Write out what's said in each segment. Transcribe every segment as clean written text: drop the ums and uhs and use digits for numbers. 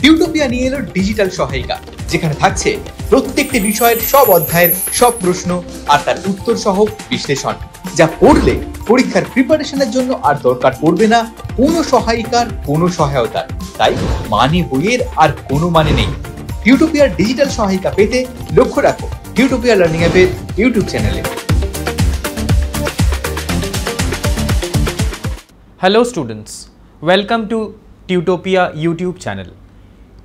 টিউটোপিয়া নিয়ে এলো ডিজিটাল সহায়িকা, যেখানে থাকছে প্রত্যেকটি বিষয়ের সব অধ্যায়ের সব প্রশ্ন আর তার উত্তর সহ বিশ্লেষণ, যা পড়লে পরীক্ষার প্রিপারেশনের জন্য আর দরকার পড়বে না কোনো সহায়িকার কোনো সহায়তার। তাই মানে বইয়ের আর কোনো মানে নেই। টিউটোপিয়ার ডিজিটাল সহায়িকা পেতে লক্ষ্য রাখো টিউটোপিয়া লার্নিং অ্যাপের ইউটিউব চ্যানেলে। Hello students, welcome to Tutopia YouTube channel.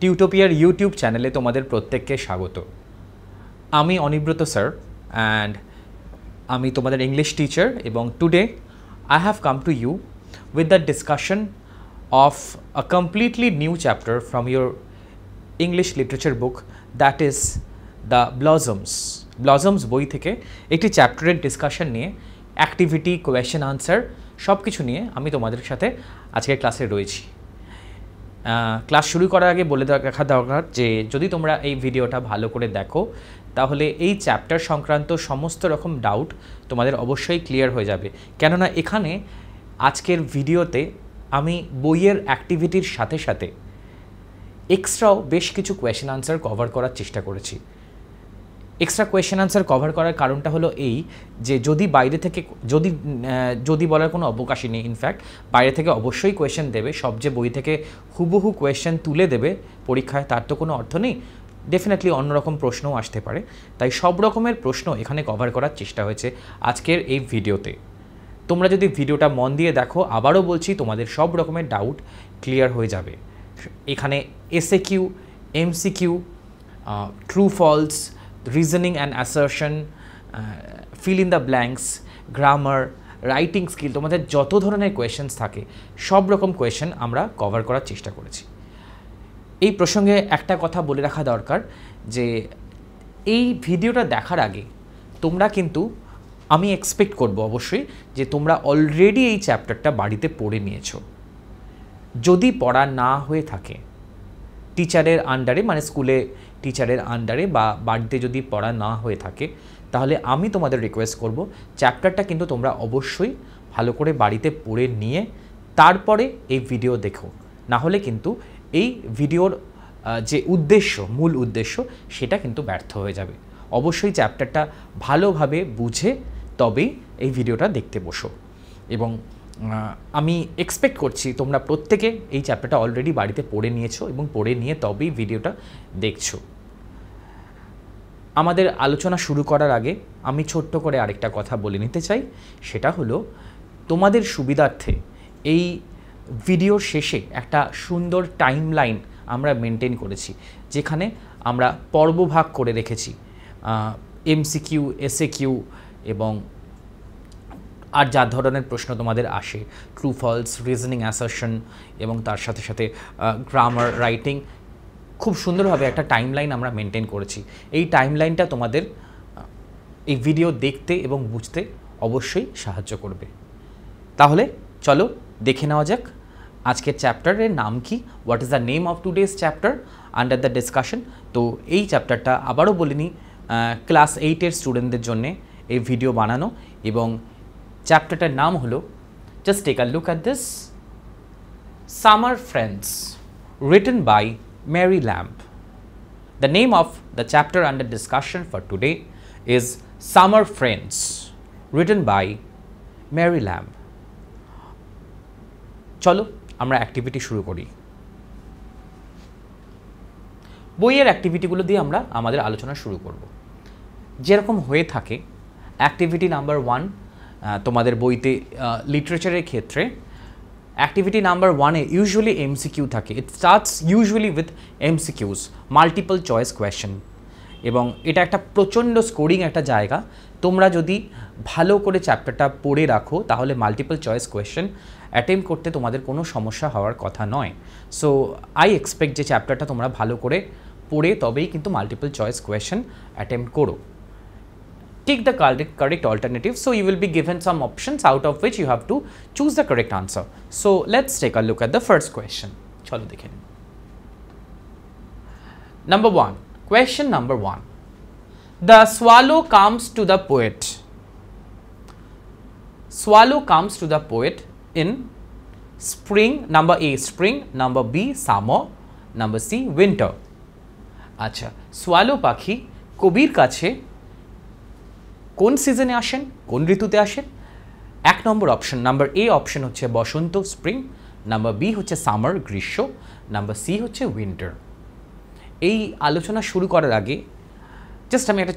টিউটোপিয়ার ইউটিউব চ্যানেলে তোমাদের প্রত্যেককে স্বাগত। আমি অনিব্রত স্যার অ্যান্ড আমি তোমাদের ইংলিশ টিচার, এবং today I have come to you with the discussion of a completely new chapter from your English literature book, that is the blossoms বই থেকে একটি চ্যাপ্টারের ডিসকাশন নিয়ে অ্যাক্টিভিটি, কোয়েশ্চেন আনসার সব কিছু নিয়ে আমি তোমাদের সাথে আজকের ক্লাসে রয়েছি। ক্লাস শুরু করার আগে বলে রাখা দরকার যে যদি তোমরা এই ভিডিওটা ভালো করে দেখো তাহলে এই চ্যাপ্টার সংক্রান্ত সমস্ত রকম ডাউট তোমাদের অবশ্যই ক্লিয়ার হয়ে যাবে, কেননা এখানে আজকের ভিডিওতে আমি বইয়ের অ্যাক্টিভিটির সাথে সাথে এক্সট্রাও বেশ কিছু কোয়েশ্চেন আনসার কভার করার চেষ্টা করেছি। এক্সট্রা কোয়েশ্চেন আনসার কভার করার কারণটা হলো এই যে যদি বাইরে থেকে যদি বলার কোনো অবকাশই নেই, ইনফ্যাক্ট বাইরে থেকে অবশ্যই কোয়েশ্চেন দেবে, সব যে বই থেকে হুবহু কোয়েশ্চেন তুলে দেবে পরীক্ষায় তার তো কোনো অর্থ নেই। ডেফিনেটলি অন্যরকম প্রশ্নও আসতে পারে, তাই সব রকমের প্রশ্ন এখানে কভার করার চেষ্টা হয়েছে আজকের এই ভিডিওতে। তোমরা যদি ভিডিওটা মন দিয়ে দেখো, আবারও বলছি, তোমাদের সব রকমের ডাউট ক্লিয়ার হয়ে যাবে। এখানে SAQ, MCQ, true false, reasoning and assertion, fill in the blanks, grammar, writing skill, তোমাদের যত ধরনের কোয়েশ্চেন্স থাকে সব রকম কোয়েশ্চেন আমরা কভার করার চেষ্টা করেছি। এই প্রসঙ্গে একটা কথা বলে রাখা দরকার যে এই ভিডিওটা দেখার আগে তোমরা কিন্তু, আমি এক্সপেক্ট করব অবশ্যই যে তোমরা অলরেডি এই চ্যাপ্টারটা বাড়িতে পড়ে নিয়েছো। যদি পড়া না হয়ে থাকে টিচারের আন্ডারে, মানে স্কুলে টিচারের আন্ডারে বা বাড়িতে যদি পড়া না হয়ে থাকে, তাহলে আমি তোমাদের রিকোয়েস্ট করব চ্যাপ্টারটা কিন্তু তোমরা অবশ্যই ভালো করে বাড়িতে পড়ে নিয়ে তারপরে এই ভিডিও দেখো, না হলে কিন্তু এই ভিডিওর যে মূল উদ্দেশ্য সেটা কিন্তু ব্যর্থ হয়ে যাবে। অবশ্যই চ্যাপ্টারটা ভালোভাবে বুঝে তবেই এই ভিডিওটা দেখতে বসো, এবং আমি এক্সপেক্ট করছি তোমরা প্রত্যেকে এই চ্যাপ্টারটা অলরেডি বাড়িতে পড়ে নিয়েছো এবং পড়ে নিয়ে তবেই ভিডিওটা দেখছো। আমাদের আলোচনা শুরু করার আগে আমি ছোট্ট করে আরেকটা কথা বলে নিতে চাই, সেটা হলো তোমাদের সুবিধার্থে এই ভিডিওর শেষে একটা সুন্দর টাইমলাইন আমরা মেনটেন করেছি, যেখানে আমরা পর্বভাগ করে রেখেছি এমসিকিউ, এসএকিউ এবং আর যা ধরনের প্রশ্ন তোমাদের আসে, ট্রু ফলস, রিজনিং, অ্যাসারশন এবং তার সাথে সাথে গ্রামার, রাইটিং, খুব সুন্দরভাবে একটা টাইমলাইন আমরা মেনটেন করেছি। এই টাইমলাইনটা তোমাদের এই ভিডিও দেখতে এবং বুঝতে অবশ্যই সাহায্য করবে। তাহলে চলো দেখে নেওয়া যাক আজকের চ্যাপ্টারের নাম কি, what is the name of today's chapter under the discussion. তো এই চ্যাপ্টারটা আবারও বলিনি, ক্লাস 8-এর স্টুডেন্টদের জন্যে এই ভিডিও বানানো, এবং চ্যাপ্টারটার নাম হলো, just take a look at this, summer friends, written by Mary Lamb. The name of the chapter under discussion for today is Summer Friends, written by Mary Lamb. চলো আমরা অ্যাক্টিভিটি শুরু করি। বইয়ের অ্যাক্টিভিটিগুলো দিয়ে আমরা আমাদের আলোচনা শুরু করব। যেরকম হয়ে থাকে, অ্যাক্টিভিটি নাম্বার 1 তোমাদের বইতে লিটারেচারের ক্ষেত্রে অ্যাক্টিভিটি নাম্বার 1-এ ইউজুয়ালি এমসিকিউ থাকে। It starts usually with MCQs, multiple choice question, এবং এটা একটা প্রচণ্ড স্কোরিং একটা জায়গা। তোমরা যদি ভালো করে চ্যাপ্টারটা পড়ে রাখো তাহলে মাল্টিপল চয়েস কোয়েশ্চেন অ্যাটেম্প করতে তোমাদের কোনো সমস্যা হওয়ার কথা নয়। সো আই এক্সপেক্ট যে চ্যাপ্টারটা তোমরা ভালো করে পড়ে তবেই কিন্তু মাল্টিপল চয়েস কোয়েশ্চেন অ্যাটেম্প করো। Take the correct alternative, so you will be given some options out of which you have to choose the correct answer. So let's take a look at the first question. Chalo dekhe niন। Number 1, question number 1. The swallow comes to the poet. Swallow comes to the poet in spring, number A spring, number B summer, number C winter. আচ্ছা, swallow পাখি কবির কাছে কোন সিজনে আসেন, কোন ঋতুতে আসেন? 1 নম্বর অপশন, নাম্বার এ অপশন হচ্ছে বসন্ত স্প্রিং, নাম্বার বি হচ্ছে সামার গ্রীষ্ম, নাম্বার সি হচ্ছে উইন্টার। এই আলোচনা শুরু করার আগে আমি একটা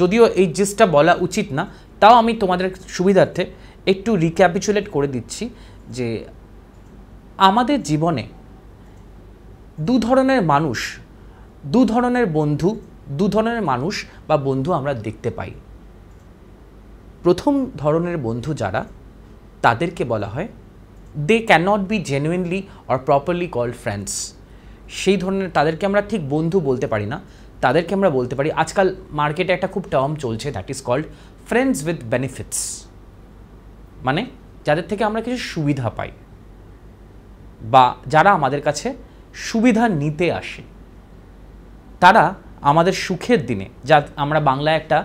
যদিও এই জিনিসটা বলা উচিত না, তাও আমি তোমাদের সুবিধার্থে একটু রিক্যাপিচুলেট করে দিচ্ছি যে আমাদের জীবনে দু ধরনের মানুষ, দু ধরনের বন্ধু, দু ধরনের মানুষ বা বন্ধু আমরা দেখতে পাই। প্রথম ধরনের বন্ধু যারা, তাদেরকে বলা হয় they can not be genuinely or properly called friends. সেই ধরনের তাদেরকে আমরা ঠিক বন্ধু বলতে পারি না, তাদেরকে আমরা বলতে পারি, আজকাল মার্কেটে একটা খুব টার্ম চলছে, that is called friends with benefits. মানে যাদের থেকে আমরা কিছু সুবিধা পাই বা যারা আমাদের কাছে সুবিধা নিতে আসে, তারা আমাদের সুখের দিনে, যা আমরা বাংলায় একটা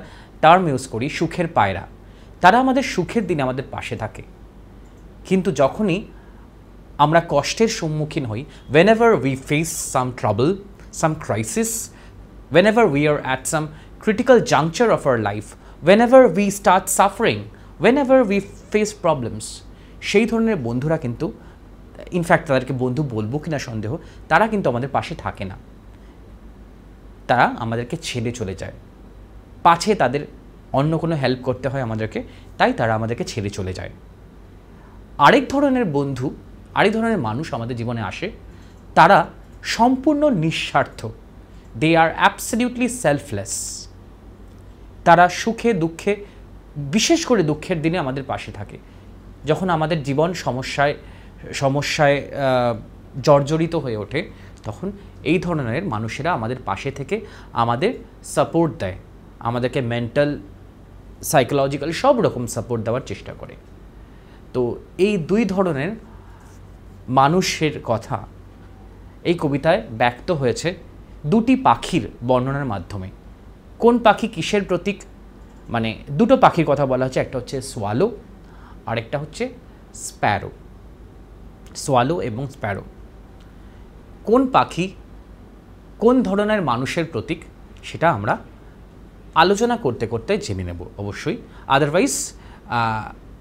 টার্ম ইউজ করি সুখের পায়রা, তারা আমাদের সুখের দিনে আমাদের পাশে থাকে। কিন্তু যখনই আমরা কষ্টের সম্মুখীন হই, whenever we face some trouble, some crisis, whenever we are at some critical juncture of our life, whenever we start suffering, whenever we face problems, সেই ধরনের বন্ধুরা কিন্তু, ইনফ্যাক্ট তাদেরকে বন্ধু বলবো কিনা সন্দেহ, তারা কিন্তু আমাদের পাশে থাকে না, তারা আমাদেরকে ছেড়ে চলে যায়। পাছে তাদের অন্য কোনো হেল্প করতে হয় আমাদেরকে, তাই তারা আমাদেরকে ছেড়ে চলে যায়। আরেক ধরনের বন্ধু, আরেক ধরনের মানুষ আমাদের জীবনে আসে, তারা সম্পূর্ণ নিঃস্বার্থ, দে আর অ্যাবসলিউটলি সেলফলেস। তারা সুখে দুঃখে, বিশেষ করে দুঃখের দিনে আমাদের পাশে থাকে। যখন আমাদের জীবন সমস্যায় জর্জরিত হয়ে ওঠে, তখন এই ধরনের মানুষেরা আমাদের পাশে থেকে আমাদের সাপোর্ট দেয়, আমাদেরকে মেন্টাল, সাইকোলজিক্যাল সব রকম সাপোর্ট দেওয়ার চেষ্টা করে। তো এই দুই ধরনের মানুষের কথা এই কবিতায় ব্যক্ত হয়েছে দুটি পাখির বর্ণনার মাধ্যমে। কোন পাখি কিসের প্রতীক? মানে দুটো পাখির কথা বলা হচ্ছে, একটা হচ্ছে সোয়ালো, আরেকটা হচ্ছে স্প্যারো। সোয়ালো এবং স্প্যারো কোন পাখি, কোন ধরনের মানুষের প্রতীক, সেটা আমরা আলোচনা করতে করতে জেনে নেব অবশ্যই। Otherwise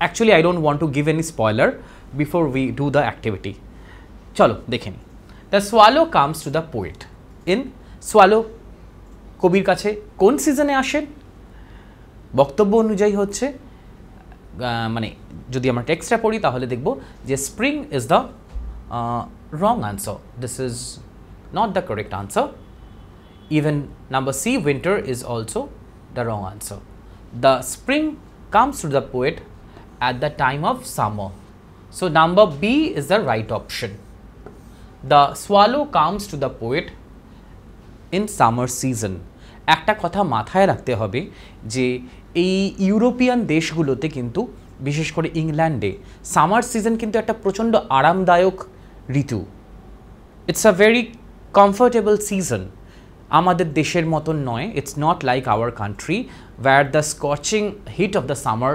actually I don't want to give any spoiler before we do the activity. চলো দেখে নিই। The swallow comes to the poet in, swallow কবির কাছে কোন সিজনে আসেন? বক্তব্য অনুযায়ী হচ্ছে, মানে যদি আমরা টেক্সটটা পড়ি তাহলে দেখব যে spring is the wrong answer. This is not the correct answer. Even number C, winter, is also the wrong answer. The spring comes to the poet at the time of summer. So number B is the right option. The swallow comes to the poet in summer season. একটা কথা মাথায় রাখতে হবে যে এই European দেশগুলোতে কিন্তু, বিশেষ করে ইংল্যান্ডে, সামার সিজন কিন্তু একটা প্রচণ্ড আরামদায়ক ঋতু। It's a very comfortable season. আমাদের দেশের মতন নয়। It's not like our country where the scorching heat of the summer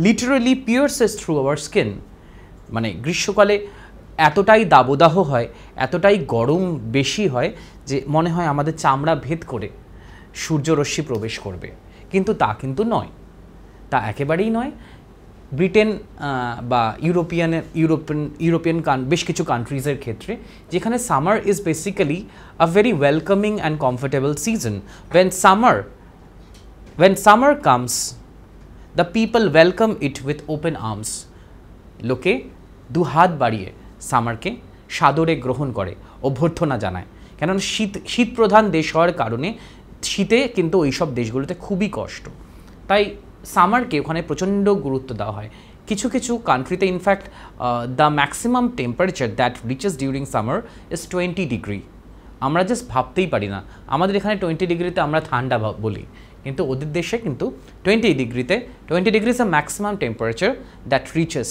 literally pierces through our skin. মানে গ্রীষ্মকালে এতটাই দাবদাহ হয়, এতটাই গরম বেশি হয় যে মনে হয় আমাদের চামড়া ভেদ করে সূর্যরশ্মি প্রবেশ করবে, কিন্তু তা কিন্তু নয়, তা একেবারেই নয়। ব্রিটেন বা ইউরোপিয়ান বেশ কিছু কান্ট্রিজের ক্ষেত্রে, যেখানে summer is basically a very welcoming and comfortable season. when summer comes, the people welcome it with open arms. লোকে দু হাত বাড়িয়ে সামারকে সাদরে গ্রহণ করে, অভ্যর্থনা জানায়। কেননা শীত প্রধান দেশ হওয়ার কারণে শীতে কিন্তু ওইসব দেশগুলোতে খুবই কষ্ট, তাই সামারকে ওখানে প্রচণ্ড গুরুত্ব দেওয়া হয়। কিছু কিছু কান্ট্রিতে in fact the maximum temperature that reaches during summer is 20 degree. আমরা জাস্ট ভাবতেই পারি না, আমাদের এখানে 20 ডিগ্রিতে আমরা ঠান্ডা বলি, কিন্তু ওদের দেশে কিন্তু 20 degree is the maximum temperature that reaches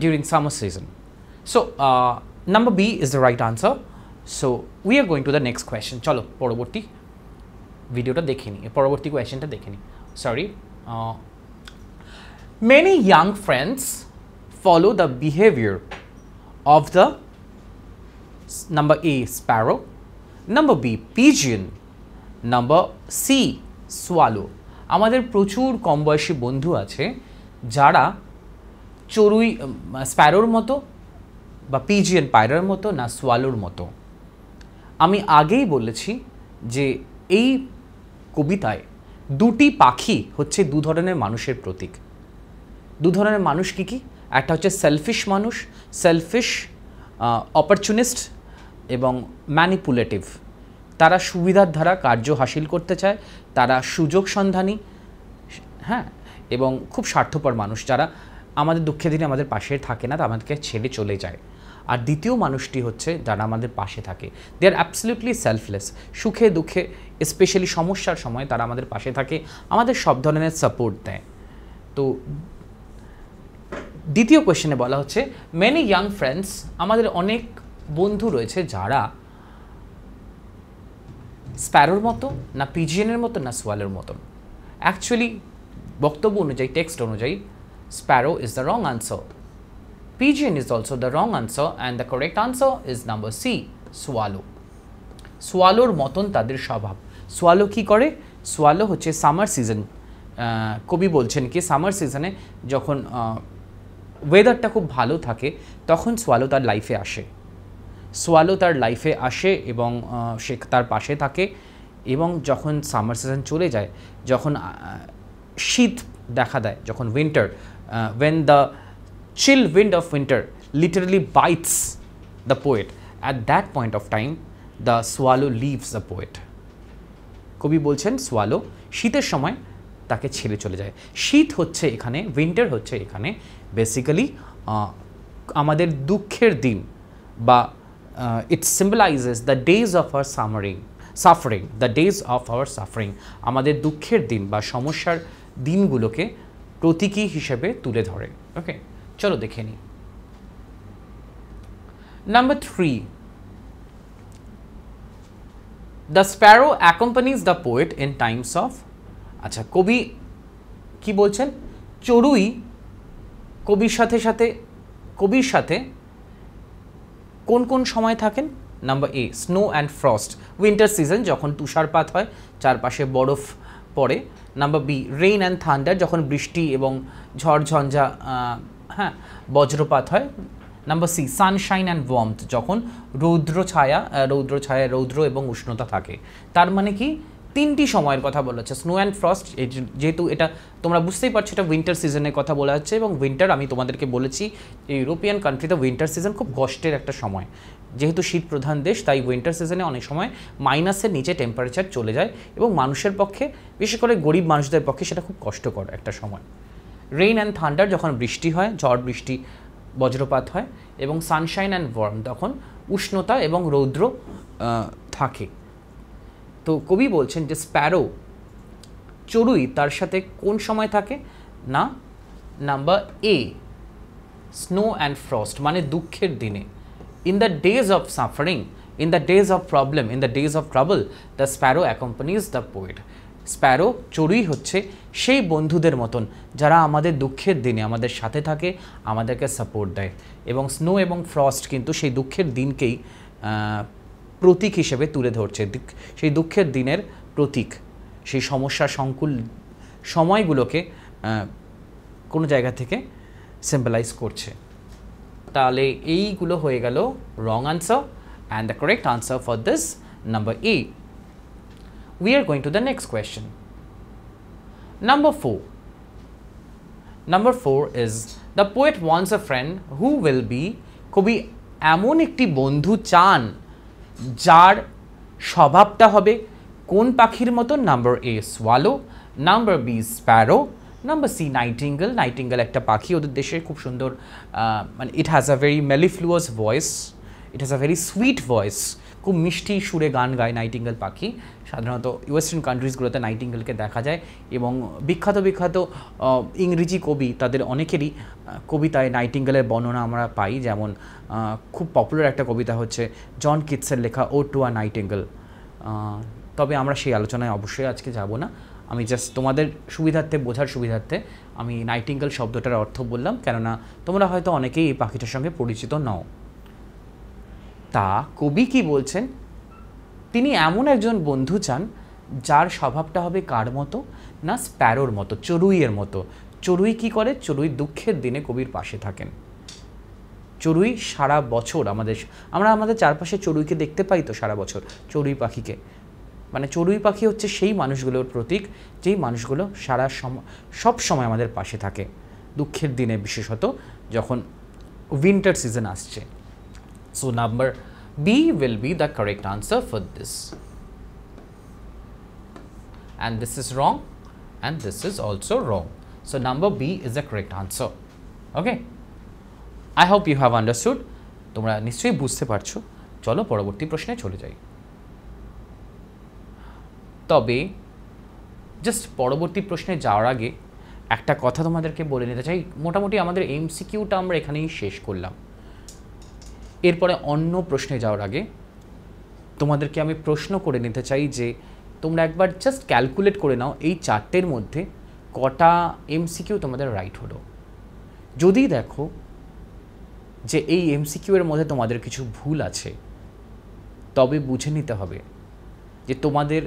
during summer season. So number B is the right answer. So we are going to the next question. চলো পরবর্তী ভিডিওটা দেখে নিই, পরবর্তী কোয়েশ্চেনটা দেখে নিই। Sorry. Many young friends follow the behavior of the number A sparrow, number B pigeon, number C swallow. আমাদের প্রচুর কম বয়সী বন্ধু আছে যারা চড়ুই স্প্যারোর মতো বা পিজিয়ন পায়রার মতো না সোয়ালোর মতো। আমি আগেই বলেছি যে এই কবিতায় দুটি পাখি হচ্ছে দু ধরনের মানুষের প্রতীক। দু ধরনের মানুষ কী কী? একটা হচ্ছে সেলফিশ মানুষ, সেলফিশ অপরচুনিস্ট এবং ম্যানিপুলেটিভ। তারা সুবিধার ধারা কার্য হাসিল করতে চায়, তারা সুযোগ সন্ধানী, হ্যাঁ, এবং খুব স্বার্থপর মানুষ যারা আমাদের দুঃখের দিনে আমাদের পাশে থাকে না, তা আমাদেরকে ছেড়ে চলে যায়। আর দ্বিতীয় মানুষটি হচ্ছে যারা আমাদের পাশে থাকে, দে আর অ্যাবসলিউটলি সেলফলেস। সুখে দুঃখে স্পেশালি সমস্যার সময় তারা আমাদের পাশে থাকে, আমাদের সব ধরনের সাপোর্ট দেয়। তো দ্বিতীয় কোয়েশ্চেনে বলা হচ্ছে মেনি ইয়াং ফ্রেন্ডস, আমাদের অনেক বন্ধু রয়েছে যারা স্প্যারোর মতো না পিজিয়নের মতো না সোয়ালের মতন। অ্যাকচুয়ালি বক্তব্য অনুযায়ী, টেক্সট অনুযায়ী, sparrow is the wrong answer, pigeon is also the wrong answer and the correct answer is number C swallow. সোয়ালোর মতন তাদের স্বভাব। সোয়ালো কি করে? সোয়ালো হচ্ছে সামার সিজন, কবি বলছেন কি সামার সিজনে যখন ওয়েদারটা খুব ভালো থাকে তখন সোয়ালো তার লাইফে আসে। সোয়ালো তার লাইফে আসে এবং সে তার পাশে থাকে, এবং যখন সামার সিজন চলে যায়, যখন শীত দেখা দেয়, যখন winter, when the chill wind of winter literally bites the poet, at that point of time the swallow leaves the poet. কবি বলছেন সোয়ালো শীতের সময় তাকে ছেড়ে চলে যায়। শীত হচ্ছে এখানে, উইন্টার হচ্ছে এখানে বেসিক্যালি আমাদের দুঃখের দিন, বা it symbolizes the days of our suffering, the days of our suffering, আমাদের দুঃখের দিন বা সমস্যার দিনগুলোকে প্রতীকী হিসেবে তুলে ধরে। ওকে, চলো দেখে নিই। Number 3, the sparrow accompanies the poet in times of. আচ্ছা, কবি কি বলছেন? চড়ুই কবির সাথে কোন কোন সময় থাকেন? Number A snow and frost, winter season যখন তুষারপাত হয়, চারপাশে বরফ পড়ে। Number B rain and thunder, যখন বৃষ্টি এবং ঝড়ঝঞ্ঝা, হ্যাঁ, বজ্রপাত হয়। Number C sunshine and warmth, যখন রৌদ্র এবং উষ্ণতা থাকে। তার মানে কি তিনটি সময়ের কথা বলা হচ্ছে, স্নো অ্যান্ড ফ্রস্ট। যেহেতু এটা তোমরা বুঝতেই পারছো এটা উইন্টার সিজনের কথা বলা হচ্ছে, এবং উইন্টার আমি তোমাদেরকে বলেছি ইউরোপিয়ান কান্ট্রিতে উইন্টার সিজন খুব কষ্টের একটা সময়। যেহেতু শীত প্রধান দেশ, তাই উইন্টার সিজনে অনেক সময় মাইনাসের নিচে টেম্পারেচার চলে যায়, এবং মানুষের পক্ষে, বিশেষ করে গরিব মানুষদের পক্ষে সেটা খুব কষ্টকর একটা সময়। রেইন অ্যান্ড থান্ডার, যখন বৃষ্টি হয়, ঝড় বৃষ্টি বজ্রপাত হয়, এবং সানশাইন অ্যান্ড ওয়ার্ম, তখন উষ্ণতা এবং রৌদ্র থাকে। তো কবি বলছেন যে স্প্যারো চড়ুই তার সাথে কোন সময় থাকে না? Number A snow and frost, মানে দুঃখের দিনে। In the days of suffering, in the days of problem, in the days of trouble, the sparrow accompanies the poet. Sparrow চড়ুই হচ্ছে সেই বন্ধুদের মতন যারা আমাদের দুঃখের দিনে আমাদের সাথে থাকে, আমাদেরকে সাপোর্ট দেয়, এবং স্নো এবং ফ্রস্ট কিন্তু সেই দুঃখের দিনকেই প্রতীক হিসেবে তুলে ধরছে। সেই দুঃখের দিনের প্রতীক, সেই সমস্যার সংকুল সময়গুলোকে কোনো জায়গা থেকে সিম্বলাইজ করছে। তাহলে এইগুলো হয়ে গেল রং answer, and the correct answer for this number A. We are going to the next question. Number 4. Number 4 is the poet wants a friend who will be, কবি এমন একটি বন্ধু চান যার স্বভাবটা হবে কোন পাখির মতো? Number A swallow, number B sparrow, number C nightingale. Nightingale একটা পাখি, ওদের দেশে খুব সুন্দর, মানে it has a very mellifluous voice, it has a very sweet voice, খুব মিষ্টি সুরে গান গায় নাইটিঙ্গেল পাখি। সাধারণত ওয়েস্টার্ন কান্ট্রিজগুলোতে নাইটিঙ্গেলকে দেখা যায়, এবং বিখ্যাত ইংরেজি কবি তাদের অনেকেরই কবিতায় নাইটিঙ্গেলের বর্ণনা আমরা পাই। যেমন খুব পপুলার একটা কবিতা হচ্ছে জন কিটসের লেখা ও টু আ নাইটিঙ্গেল। তবে আমরা সেই আলোচনায় অবশ্যই আজকে যাব না, আমি জাস্ট তোমাদের সুবিধার্থে, বোঝার সুবিধার্থে আমি নাইটিঙ্গেল শব্দটার অর্থ বললাম, কেননা তোমরা হয়তো অনেকেই এই পাখিটার সঙ্গে পরিচিত নও। তা কবি কি বলছেন? তিনি এমন একজন বন্ধু চান যার স্বভাবটা হবে কার মতো না, স্প্যারোর মতো, চড়ুইয়ের মতো। চড়ুই কি করে? চড়ুই দুঃখের দিনে কবির পাশে থাকেন। চড়ুই সারা বছর আমরা আমাদের চারপাশে চড়ুইকে দেখতে পাই তো সারা বছর, চড়ুই পাখিকে। মানে চড়ুই পাখি হচ্ছে সেই মানুষগুলোর প্রতীক যেই মানুষগুলো সব সময় আমাদের পাশে থাকে, দুঃখের দিনে বিশেষত যখন উইন্টার সিজন আসছে। So number B will be the correct answer for this. And this is wrong and this is also wrong. So number B is the correct answer. Okay? I hope you have understood. তোমরা নিশ্চয়ই বুঝতে পারছো। চলো পরবর্তী প্রশ্নে চলে যাই। তবে জাস্ট পরবর্তী প্রশ্নে যাওয়ার আগে একটা কথা তোমাদেরকে বলে নিতে চাই। মোটামুটি আমাদের এমসিকিউটা আমরা এখানেই শেষ করলাম। এরপরে অন্য প্রশ্নে যাওয়ার আগে তোমাদেরকে আমি প্রশ্ন করে নিতে চাই যে তোমরা একবার জাস্ট ক্যালকুলেট করে নাও এই চারটের মধ্যে কটা এমসিকিউ তোমাদের রাইট হলো। যদি দেখো যে এই এমসিকিউ এর মধ্যে তোমাদের কিছু ভুল আছে, তবে বুঝে নিতে হবে যে তোমাদের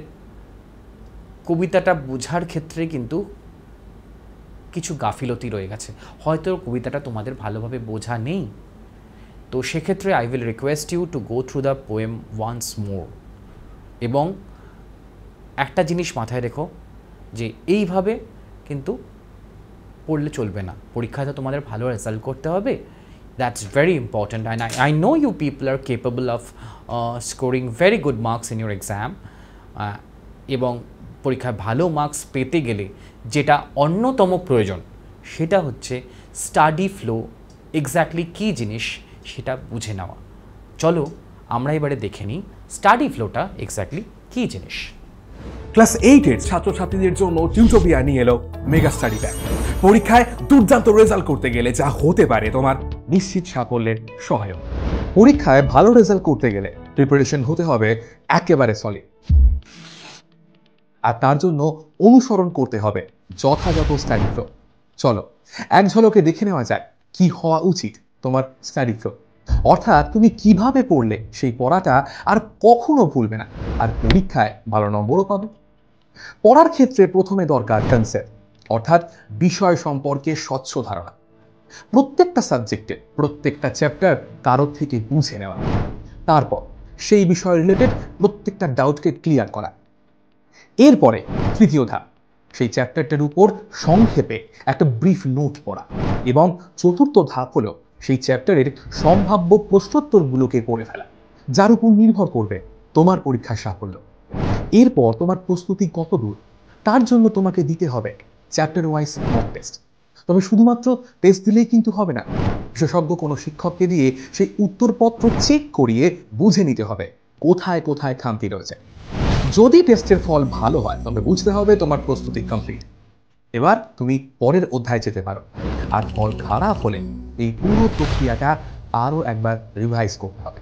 কবিতাটা বোঝার ক্ষেত্রে কিন্তু কিছু গাফিলতি রয়ে গেছে, হয়তো কবিতাটা তোমাদের ভালোভাবে বোঝা নেই। তো সেক্ষেত্রে I will request you to go through the poem once more. এবং একটা জিনিস মাথায় রেখো যে এইভাবে কিন্তু পড়লে চলবে না, পরীক্ষাতে তোমাদের ভালো রেজাল্ট করতে হবে। That's very important and I know you people are capable of scoring very good marks in your exam. এবং পরীক্ষায় ভালো মার্কস পেতে গেলে যেটা অন্যতম প্রয়োজন সেটা হচ্ছে স্টাডি ফ্লো এক্স্যাক্টলি কী জিনিস সেটা বুঝে নেওয়া। চলো আমরা এবারে দেখে নিই স্টাডি ফ্লোটা এক্স্যাক্টলি কী জিনিস। ক্লাস 8-এর ছাত্রছাত্রীদের জন্য টিউটোপিয়া নিয়ে এলো মেগা স্টাডি প্যাক। পরীক্ষায় দুর্দান্ত রেজাল্ট করতে গেলে যা হতে পারে তোমার নিশ্চিত সাফল্যের সহায়ক। পরীক্ষায় ভালো রেজাল্ট করতে গেলে প্রিপারেশন হতে হবে একেবারে সলিড, আর তার জন্য অনুসরণ করতে হবে যথাযথ স্টাডি ফ্লো। চলো এক ঝলকে দেখে নেওয়া যায় কি হওয়া উচিত তোমার স্টাডি ফ্লো, অর্থাৎ তুমি কিভাবে পড়লে সেই পড়াটা আর কখনো ভুলবে না, আর পরীক্ষায় ভালো নম্বরও পাবে। পড়ার ক্ষেত্রে প্রথমে দরকার কনসেপ্ট, অর্থাৎ বিষয় সম্পর্কে স্বচ্ছ ধারণা। প্রত্যেকটা সাবজেক্টের প্রত্যেকটা চ্যাপ্টার কারোর থেকে বুঝে নেওয়া, তারপর সেই বিষয় রিলেটেড প্রত্যেকটা ডাউটকে ক্লিয়ার করা। এরপরে তৃতীয় ধাপ, সেই চ্যাপ্টারটার উপর সংক্ষেপে একটা ব্রিফ নোট পড়া। এবং চতুর্থ ধাপ হলো সেই চ্যাপ্টারের সম্ভাব্য প্রশ্নোত্তরগুলোকে পড়ে ফেলা, যার উপর নির্ভর করবে তোমার পরীক্ষার সাফল্য। এরপর তোমার প্রস্তুতি কত দূর তার জন্য তোমাকে দিতে হবে চ্যাপ্টার ওয়াইজ মক টেস্ট। তবে শুধুমাত্র টেস্ট দিলেই কিন্তু হবে না, বিশেষজ্ঞ কোনো শিক্ষককে দিয়ে সেই উত্তরপত্র চেক করিয়ে বুঝে নিতে হবে কোথায় কোথায় খামতি রয়েছে। যদি টেস্টের ফল ভালো হয় তবে বুঝতে হবে তোমার প্রস্তুতি কমপ্লিট। এবার তুমি পরের অধ্যায়ে যেতে পারো, আর ফল খারাপ হলে এই পুরো প্রক্রিয়াটা আরও একবার রিভাইজ করতে হবে।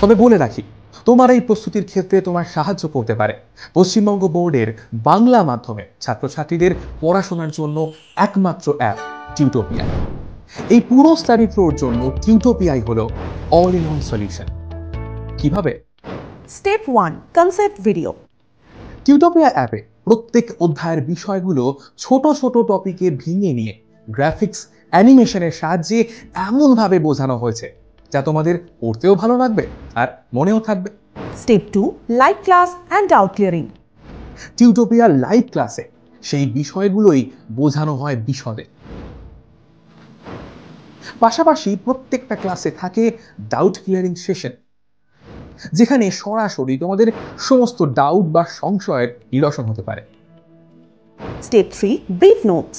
তবে বলে রাখি, তোমার এই প্রস্তুতির ক্ষেত্রে তোমার সাহায্য করতে পারে পশ্চিমবঙ্গ বোর্ডের বাংলা মাধ্যমে ছাত্রছাত্রীদের পড়াশোনার জন্য একমাত্র অ্যাপ টিউটোপিয়া। এই পুরো স্টাডি ফ্লোর জন্য টিউটোপিয়াই হলো অল ইন ওয়ান সলিউশন। কিভাবে? Step 1. Concept video. টিউটোপিয়া অ্যাপে প্রত্যেক অধ্যায়ের বিষয়গুলো ছোট ছোট টপিকে ভেঙে নিয়ে গ্রাফিক্স অ্যানিমেশনের সাহায্যে এমনভাবে বোঝানো হয়েছে যা তোমাদের পড়তেও ভালো লাগবে আর মনেও থাকবে। Step 2. Live class and doubt clearing. Tutopia live ক্লাসে সেই বিষয়গুলোই বোঝানো হয় বিশদে। পাশাপাশি প্রত্যেকটা ক্লাসে থাকে ডাউট ক্লিয়ারিং সেশন, যেখানে সরাসরি তোমাদের সমস্ত ডাউট বা সংশয়ের নিরসন হতে পারে। Step 3. Brief notes.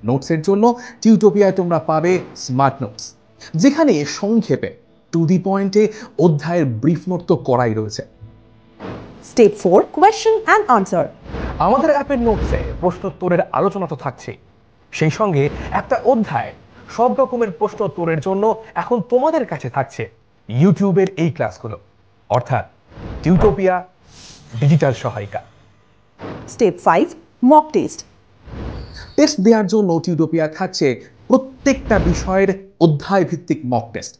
নোটসের জন্য টিউটোপিয়ায় তোমরা পাবে স্মার্ট নোটস, যেখানে সংক্ষেপে টু দি পয়েন্টে অধ্যায়ের ব্রিফ নোট তো করাই রয়েছে। Step 4. Question and answer. আমাদের অ্যাপের নোটসে প্রশ্নোত্তরের আলোচনা তো থাকছে, সেই সঙ্গে একটা অধ্যায় সব রকমের প্রশ্নোত্তরের জন্য এখন তোমাদের কাছে থাকছে ইউটিউবের এই ক্লাসগুলো, অর্থাৎ টিউটোপিয়া ডিজিটাল সহায়িকা। Step 5. Mock test. টেস্ট দেওয়ার জন্য টিউটোপিয়া থাকছে প্রত্যেকটা বিষয়ের অধ্যায় ভিত্তিক mock test.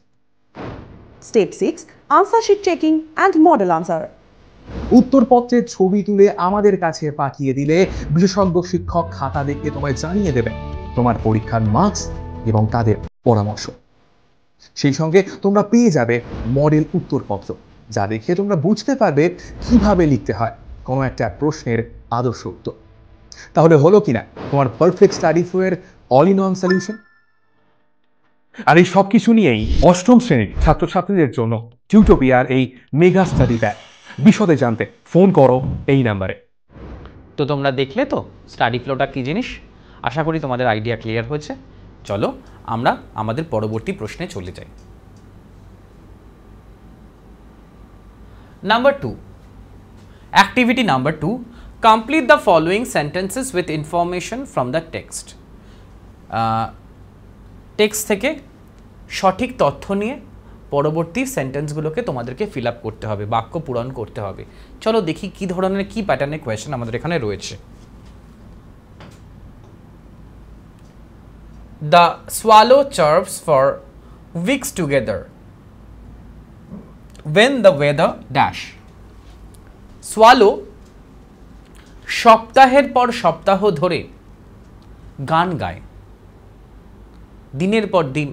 Step 6. Answer sheet checking and model answer. উত্তরপত্রের ছবি তুলে আমাদের কাছে পাঠিয়ে দিলে বিশেষজ্ঞ শিক্ষক খাতা দেখে তোমায় জানিয়ে দেবে তোমার পরীক্ষার মার্কস এবং তাদের পরামর্শ। সেই সঙ্গে তোমরা পেয়ে যাবে মডেল উত্তরপত্র, যা দেখে তোমরা বুঝতে পারবে কিভাবে লিখতে হয় কোনো একটা প্রশ্নের আদর্শ উত্তর। তাহলে হলো কিনা তোমার পারফেক্ট স্টাডি ফ্লো এর অল ইন ওয়ান সলিউশন? আর এই সব কিছু নিয়েই অষ্টম শ্রেণীর ছাত্রছাত্রীদের জন্য টিউটোপিয়ার এই মেগা স্টাডি প্যাক। বিশদে জানতে ফোন করো এই নাম্বারে। তো তোমরা দেখলে তো স্টাডি ফ্লোটা কী জিনিস? আশা করি তোমাদের আইডিয়া ক্লিয়ার হয়েছে। চলো আমরা আমাদের পরবর্তী প্রশ্নে চলে যাই। Number 2, activity number 2, complete the following sentences with information from the text. Text থেকে সঠিক তথ্য নিয়ে পরবর্তী সেন্টেন্সগুলোকে তোমাদেরকে ফিল আপ করতে হবে, বাক্য পূরণ করতে হবে। চলো দেখি কী ধরনের কী প্যাটার্নের কোয়েশ্চেন আমাদের এখানে রয়েছে। The swallow chirps for weeks together when the weather dash. Swallow সপ্তাহের পর সপ্তাহ ধরে গান গায়। দিনের পর দিন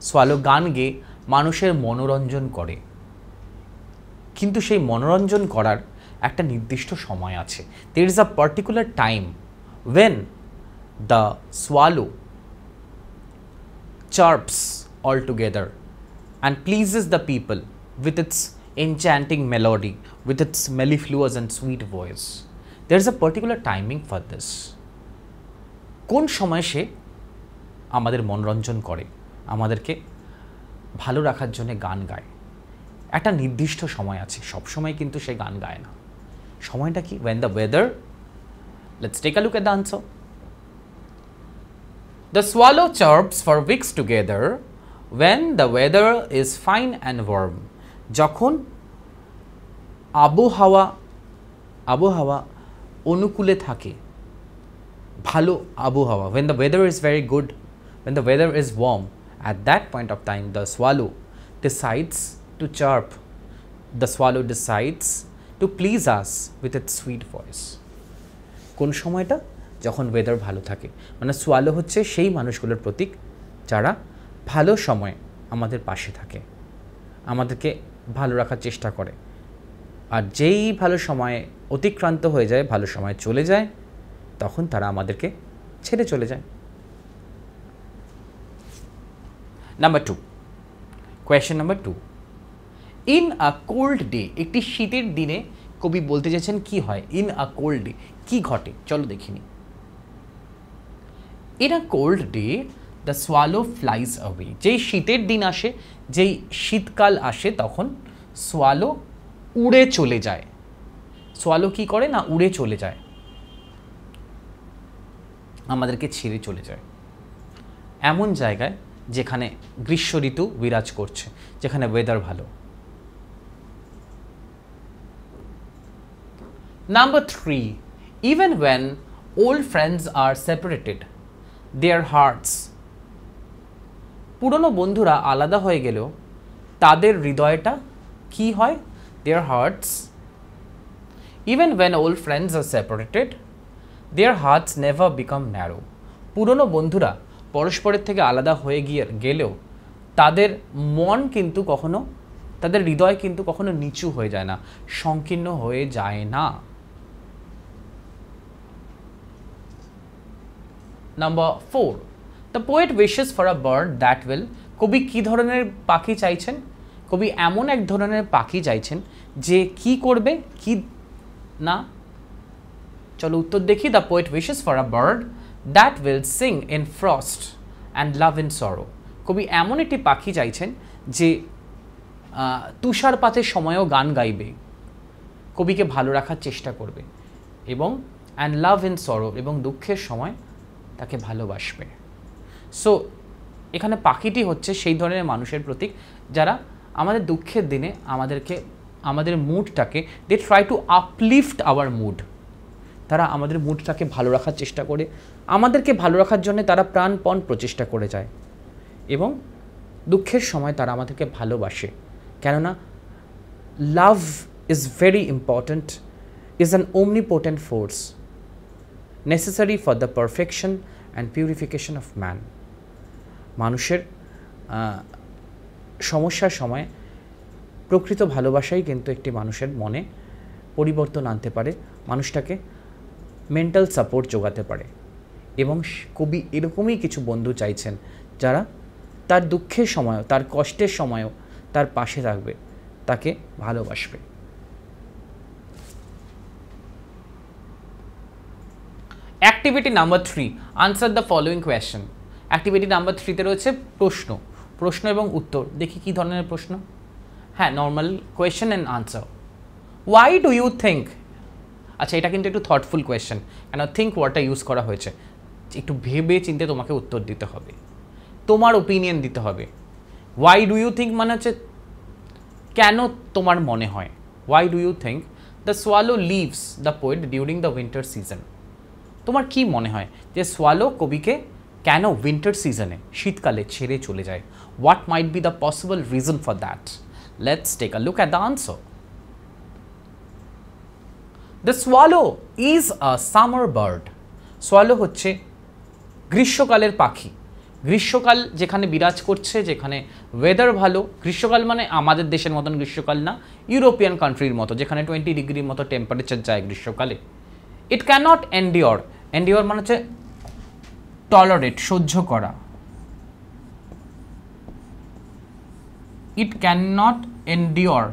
সোয়ালো গান গেয়ে মানুষের মনোরঞ্জন করে, কিন্তু সেই মনোরঞ্জন করার একটা নির্দিষ্ট সময় আছে। there is a particular time when the swallow chirps all together and pleases the people with its enchanting melody, with its mellifluous and sweet voice. There is a particular timing for this. কোন সময় সে আমাদের মনোরঞ্জন করে, আমাদেরকে ভালো রাখার জন্য গান গায়? একটা নির্দিষ্ট সময় আছে, সব সময় কিন্তু সে গান গায় না। সময়টা কি? when the weather, let's take a look at the answer. The swallow chirps for weeks together when the weather is fine and warm. যখন আবহাওয়া অনুকূলে থাকে, ভালো আবহাওয়া, when the weather is very good, when the weather is warm, at that point of time the swallow decides to chirp. The swallow decides to please us with its sweet voice. কোন সময়টা? যখন weather ভালো থাকে। মানে swallow হচ্ছে সেই মানুষগুলোর প্রতীক যারা ভালো সময় আমাদের পাশে থাকে, আমাদেরকে ভালো রাখার চেষ্টা করে। আর যেই ভালো সময় অতিক্রান্ত হয়ে যায়, ভালো সময় চলে যায়, তখন তারা আমাদেরকে ছেড়ে চলে যায়। Number 2, question number 2, in a cold day, একটি শীতের দিনে কবি বলতে চাইছেন কি হয়? ইন আ কোল্ড ডে কি ঘটে? চলো দেখিনি। In a cold day, the swallow flies away. যেই শীতের দিন আসে, যেই শীতকাল আসে, তখন সোয়ালো উড়ে চলে যায়। সোয়ালো কি করে না? উড়ে চলে যায়, আমাদেরকে ছেড়ে চলে যায় এমন জায়গায় যেখানে গ্রীষ্ম ঋতু বিরাজ করছে, যেখানে ওয়েদার ভালো। Number 3, even when old friends are separated, their hearts, পুরনো বন্ধুরা আলাদা হয়ে গেলেও তাদের হৃদয়টা কি হয়? their hearts, even when old friends are separated, their hearts never become narrow. পুরনো বন্ধুরা পরস্পরের থেকে আলাদা হয়ে গেলেও তাদের মন কিন্তু কখনো, তাদের হৃদয় কিন্তু কখনো নিচু হয়ে যায় না, সংকীর্ণ হয়ে যায় না। Number 4, the poet wishes for a bird that will, কবি কি ধরনের পাখি চাইছেন? কবি এমন এক ধরনের পাখি চাইছেন যে কি করবে, কি না। চলো উত্তর দেখি। the poet wishes for a bird that will sing in frost and love in sorrow. কবি এমন একটি পাখি চাইছেন যে তুষারপাতের সময়ও গান গাইবে, কবিকে ভালো রাখার চেষ্টা করবে, এবং and love in sorrow, এবং দুঃখের সময় তাকে ভালোবাসবে। সো এখানে পাখিটি হচ্ছে সেই ধরনের মানুষের প্রতীক যারা আমাদের দুঃখের দিনে আমাদের মুডটাকে, they try to uplift our mood, তারা আমাদের মুডটাকে ভালো রাখার চেষ্টা করে, আমাদেরকে ভালো রাখার জন্য তারা প্রাণপণ প্রচেষ্টা করে যায়, এবং দুঃখের সময় তারা আমাদেরকে ভালোবাসে, কেননা love is very important, is an omnipotent force necessary for the perfection and purification of man. মানুষের সমস্যার সময় প্রকৃত ভালোবাসাই কিন্তু একটি মানুষের মনে পরিবর্তন আনতে পারে, মানুষটাকে মেন্টাল সাপোর্ট যোগাতে পারে। এবং কবি এরকমই কিছু বন্ধু চাইছেন যারা তার দুঃখের সময়ও, তার কষ্টের সময়ও তার পাশে থাকবে, তাকে ভালোবাসবে। Activity number 3, answer the following question. Activity number 3তে রয়েছে প্রশ্ন এবং উত্তর। দেখি কি ধরনের প্রশ্ন। হ্যাঁ, normal question and answer. Why do you think, আচ্ছা এটা কিন্তু একটু থটফুল কোয়েশ্চেন, কেন থিঙ্ক ওয়ার্ডটা ইউজ করা হয়েছে, একটু ভেবে চিন্তে তোমাকে উত্তর দিতে হবে, তোমার ওপিনিয়ন দিতে হবে। ওয়াই ডু ইউ থিঙ্ক মানে হচ্ছে কেন তোমার মনে হয়। Why do you think the swallow leaves the poet during the winter season. তোমার কি মনে হয় যে সোয়ালো কবিকে কেন উইন্টার সিজনে, শীতকালে ছেড়ে চলে যায়? What might be the possible reason for that? Let's take a look at the answer. The swallow is a summer bird. Swallow হচ্ছে গ্রীষ্মকালের পাখি। গ্রীষ্মকাল যেখানে বিরাজ করছে, যেখানে ওয়েদার ভালো, গ্রীষ্মকাল মানে আমাদের দেশের মতন গ্রীষ্মকাল না, ইউরোপিয়ান কান্ট্রির মতো যেখানে 20 ডিগ্রির মতো টেম্পারেচার যায় গ্রীষ্মকালে। ইট ক্যানট এন্ডিওর, এন্ডিওর মানে হচ্ছে টলারেট, সহ্য করা। It can't endure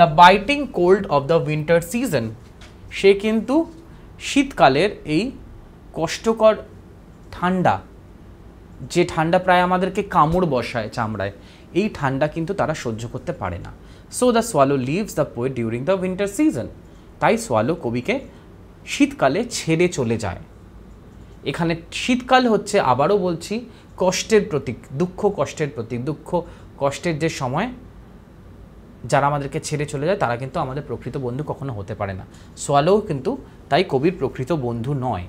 the biting cold of the winter season. সে কিন্তু শীতকালের এই কষ্টকর ঠান্ডা, যে ঠান্ডা প্রায় আমাদেরকে কামড় বসায় চামড়ায়, এই ঠান্ডা কিন্তু তারা সহ্য করতে পারে না। So the swallow leaves the poet during the winter season. তাই সোয়ালো কবিকে শীতকালে ছেড়ে চলে যায়। এখানে শীতকাল হচ্ছে, আবারও বলছি, কষ্টের প্রতীক, দুঃখ কষ্টের প্রতীক। দুঃখ কষ্টের যে সময় যারা আমাদেরকে ছেড়ে চলে যায় তারা কিন্তু আমাদের প্রকৃত বন্ধু কখনো হতে পারে না। সোয়ালো কিন্তু তাই কবির প্রকৃত বন্ধু নয়,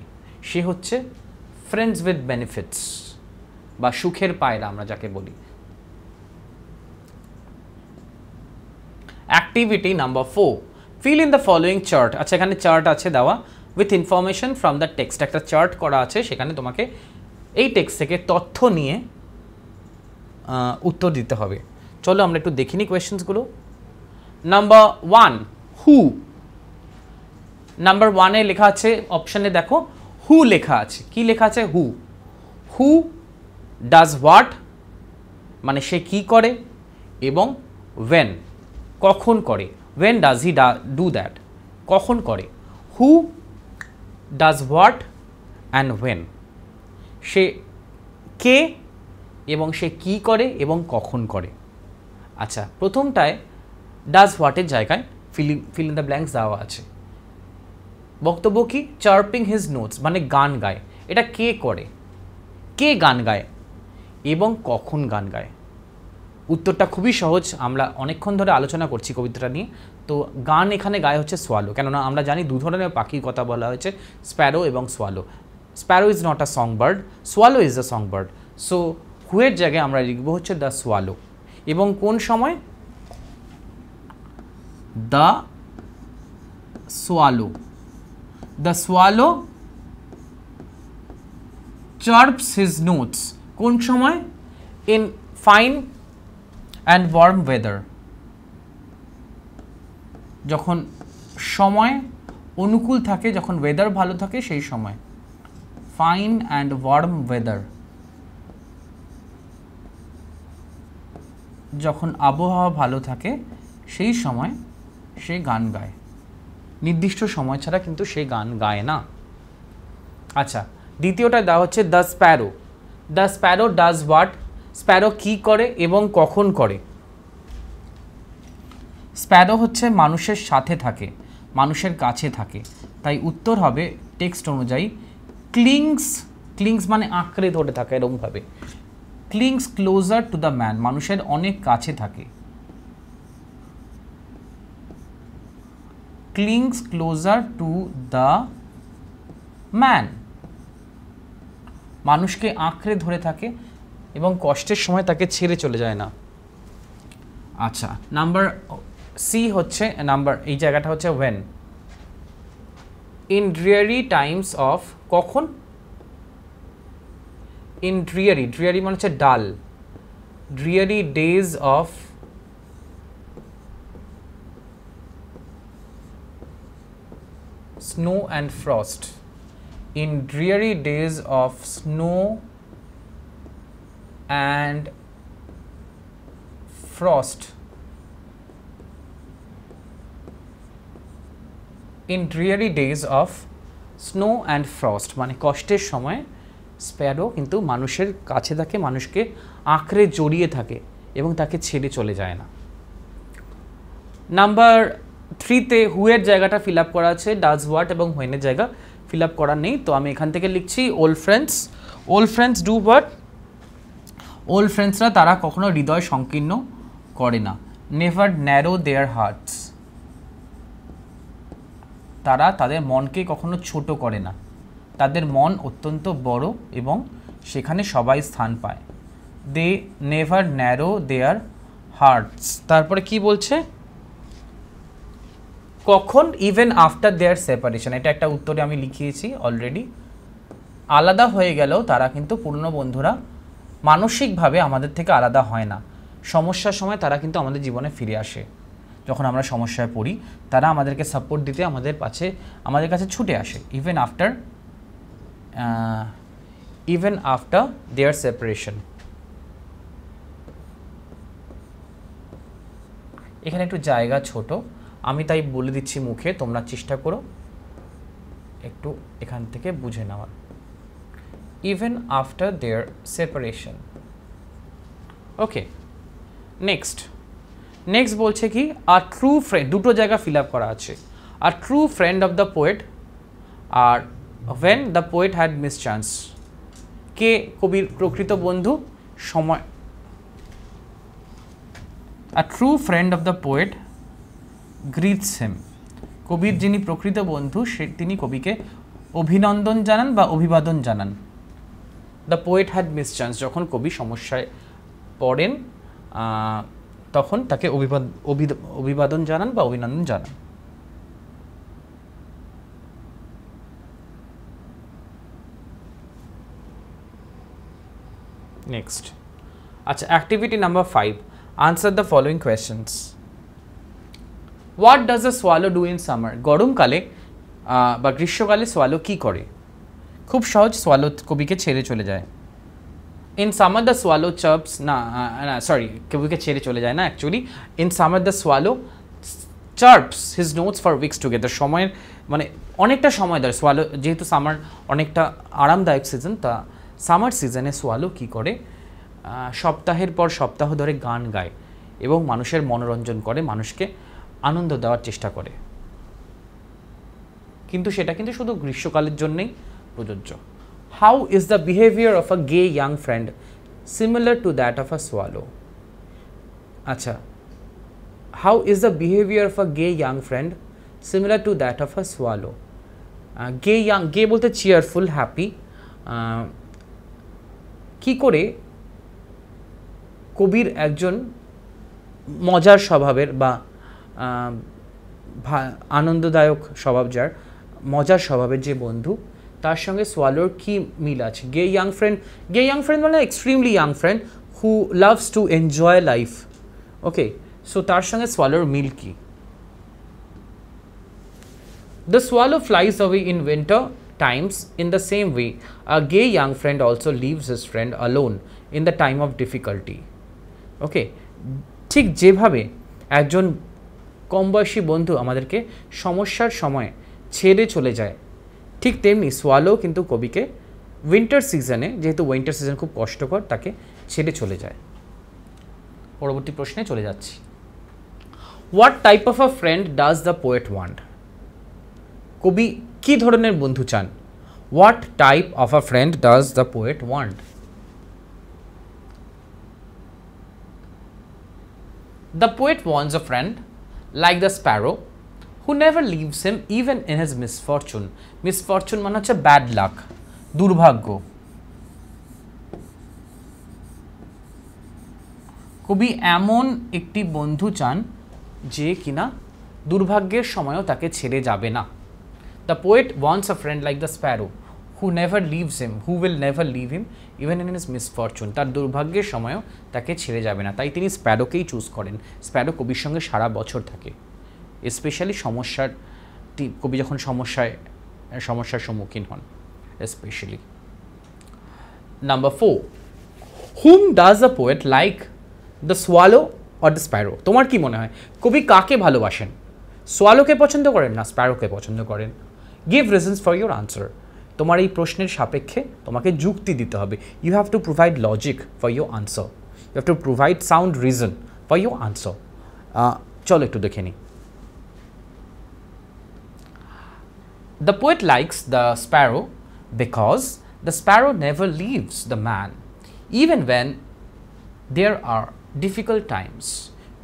সে হচ্ছে ফ্রেন্ডস উইথ বেনিফিটস বা সুখের পায়রা আমরা যাকে বলি। Activity number 4, feel in the following chart. আচ্ছা এখানে চার্ট আছে দেওয়া with information from the text. একটা চার্ট করা আছে, সেখানে তোমাকে এই টেক্সট থেকে তথ্য নিয়ে উত্তর দিতে হবে। চলো আমরা একটু দেখিনি কোয়েশ্চেন্সগুলো। নাম্বার 1, হু। নাম্বার 1-এ লেখা আছে, অপশানে দেখো হু লেখা আছে। কি লেখা আছে? হু। হু ডাজ হোয়াট মানে সে কি করে, এবং ওয়েন কখন করে। When does he do that, কখন করে। Who does what and when, সে কে এবং সে কি করে এবং কখন করে। আচ্ছা প্রথমটায় ডাজ হোয়াটের জায়গায় ফিল ইন দ্য ব্ল্যাঙ্কস দেওয়া আছে। বক্তব্য কি? চার্পিং হিজ নোটস মানে গান গায়। এটা কে করে, কে গান গায় এবং কখন গান গায়। উত্তরটা খুবই সহজ, আমরা অনেকক্ষণ ধরে আলোচনা করছি কবিতাটা নিয়ে। তো গান এখানে গায় হচ্ছে সোয়ালো, কেননা আমরা জানি দু ধরনের পাখির কথা বলা হয়েছে, স্প্যারো এবং swallow. Sparrow is not a song bird, swallow is a song bird. So হুয়ের জায়গায় আমরা লিখব হচ্ছে দ্য সোয়ালো। এবং কোন সময়? The swallow. The swallow chirps his notes. কোন সময়? In fine and warm weather, যখন সময় অনুকূল থাকে, যখন ওয়েদার ভালো থাকে সেই সময়। ফাইন অ্যান্ড ওয়ার্ম ওয়েদার, যখন আবহাওয়া ভালো থাকে সেই সময় সে গান গায়। নির্দিষ্ট সময় ছাড়া কিন্তু সে গান গায় না। আচ্ছা দ্বিতীয়টা দেওয়া হচ্ছে the Sparrow. The Sparrow does what, Sparrow কি করে এবং কখন করে। স্প্যারো হচ্ছে মানুষের সাথে থাকে, মানুষের কাছে থাকে, তাই উত্তর হবে টেক্সট অনুযায়ী ক্লিংস। ক্লিংস মানে আঁকড়ে ধরে থাকে এরকমভাবে। Clings closer to the man, মানুষের অনেক কাছে থাকে। Clings closer to the man, মানুষকে আঁকড়ে ধরে থাকে এবং কষ্টের সময় তাকে ছেড়ে চলে যায় না। আচ্ছা, নাম্বার সি হচ্ছে নাম্বার, এই জায়গাটা হচ্ছে when. In dreary times of, কখন? In dreary, dreary মানে হচ্ছে ডাল, dreary days of snow and frost. In dreary days of snow and frost. In dreary days of snow and frost মানে কষ্টের সময় স্প্যারো কিন্তু মানুষের কাছে থাকে, মানুষকে আঁকড়ে জড়িয়ে থাকে এবং তাকে ছেড়ে চলে যায় না। নাম্বার 3তে হুয়ের জায়গাটা ফিল আপ করা আছে, ডাজ হোয়াট এবং হোয়েনের জায়গা ফিল আপ করা নেই, তো আমি এখান থেকে লিখছি old friends. Old friends do what? Old ফ্রেন্ডসরা তারা কখনো হৃদয় সংকীর্ণ করে না, নেভার ন্যারো দেয়ার হার্টস, তারা তাদের মনকে কখনো ছোট করে না, তাদের মন অত্যন্ত বড় এবং সেখানে সবাই স্থান পায়। They never narrow their hearts. তারপরে কি বলছে? কখন? ইভেন আফটার দেয়ার সেপারেশন, এটা একটা উত্তরে আমি লিখিয়েছি অলরেডি। আলাদা হয়ে গেলেও তারা কিন্তু পুরনো বন্ধুরা মানসিকভাবে আমাদের থেকে আলাদা হয় না, সমস্যার সময় তারা কিন্তু আমাদের জীবনে ফিরে আসে। যখন আমরা সমস্যায় পড়ি তারা আমাদেরকে সাপোর্ট দিতে আমাদের কাছে ছুটে আসে। Even after their separation. এখানে একটু জায়গা ছোট, আমি তাই বলে দিচ্ছি মুখে, তোমরা চেষ্টা করো একটু এখান থেকে বুঝে নেওয়ার। Even after their separation. Okay, next বলছে কি? আর ট্রু ফ্রেন্ড, দুটো জায়গা ফিল আপ করা আছে। আর true friend of the poet আর when the poet had miss chance. কে কবির প্রকৃত বন্ধু? সময়। A true friend of the poet greets him. কবির যিনি প্রকৃত বন্ধু তিনি কবিকে অভিনন্দন জানান বা অভিবাদন জানান। The poet had miss chance, যখন কবি সমস্যায় পড়েন তখন তাকে অভিবাদন জানান বা অভিনন্দন জানান। নেক্সট, আচ্ছা, activity number 5, answer the following questions. What does a swallow do in summer? গরমকালে বা গ্রীষ্মকালে সোয়ালো কি করে? খুব সহজ, সোয়ালো কবিকে ছেড়ে চলে যায়। In summer the swallow chirps, sorry, কবিকে ছেড়ে চলে যায় না actually. In summer the swallow chirps his notes for weeks together. সময়ের মানে অনেকটা সময় ধরে সোয়ালো, যেহেতু সামার অনেকটা আরামদায়ক সিজন, তা সামার সিজনে সোয়ালো কি করে? সপ্তাহের পর সপ্তাহ ধরে গান গায় এবং মানুষের মনোরঞ্জন করে, মানুষকে আনন্দ দেওয়ার চেষ্টা করে, কিন্তু সেটা কিন্তু শুধু গ্রীষ্মকালের জন্যই প্রযোজ্য। How is the behaviour of a gay young friend similar to that of a swallow? আচ্ছা, how is the behaviour of a gay young friend similar to that of a swallow? Gay বলতে cheerful, happy. কি করে কবির একজন মজার স্বভাবের বা আনন্দদায়ক স্বভাব, যার মজার স্বভাবের যে বন্ধু, তার সঙ্গে সোয়ালোর কি মিল আছে? গে ইয়াং ফ্রেন্ড মানে extremely young friend who loves to enjoy life. Okay, so তার সঙ্গে সোয়ালোর মিল কি? The swallow flies away in winter times. In the same way, a gay young friend also leaves his friend alone in the time of difficulty. Okay, ঠিক যেভাবে একজন কম বয়সী বন্ধু আমাদেরকে সমস্যার সময় ছেড়ে চলে যায়, ঠিক তেমনি সোয়ালো কিন্তু কবিকে উইন্টার সিজনে, যেহেতু উইন্টার সিজন খুব কষ্টকর, তাকে ছেড়ে চলে যায়। পরবর্তী প্রশ্নে চলে যাচ্ছি। What type of a friend does the poet want? কবি কি ধরনের বন্ধু চান? What type of a friend does the poet want? The poet wants a friend like the sparrow who never leaves him even in his misfortune. Misfortune মানে হচ্ছে bad luck, দুর্ভাগ্য। কবি এমন একটি বন্ধু চান যে কিনা দুর্ভাগ্যের সময়ও তাকে ছেড়ে যাবে না। The poet wants a friend like the sparrow who never leaves him, who will never leave him even in his misfortune. তার দুর্ভাগ্যের সময়ও তাকে ছেড়ে যাবে না, তাই তিনি স্প্যারোকেই চুজ করেন। স্প্যারো কবির সঙ্গে সারা বছর থাকে, স্পেশালি কবি যখন সমস্যার সম্মুখীন হন specially. Number 4, hmm does the poet like, the swallow or the Sparrow? তোমার কি মনে হয় কবি কাকে ভালোবাসেন? সোয়ালোকে পছন্দ করেন না স্প্যারোকে পছন্দ করেন? Give reasons for your answer. তোমার এই প্রশ্নের সাপেক্ষে তোমাকে যুক্তি দিতে হবে। You have to provide logic for your answer, you have to provide sound reason for your answer. চলো একটু দেখে নিই। The poet likes the sparrow because the sparrow never leaves the man even when there are difficult times.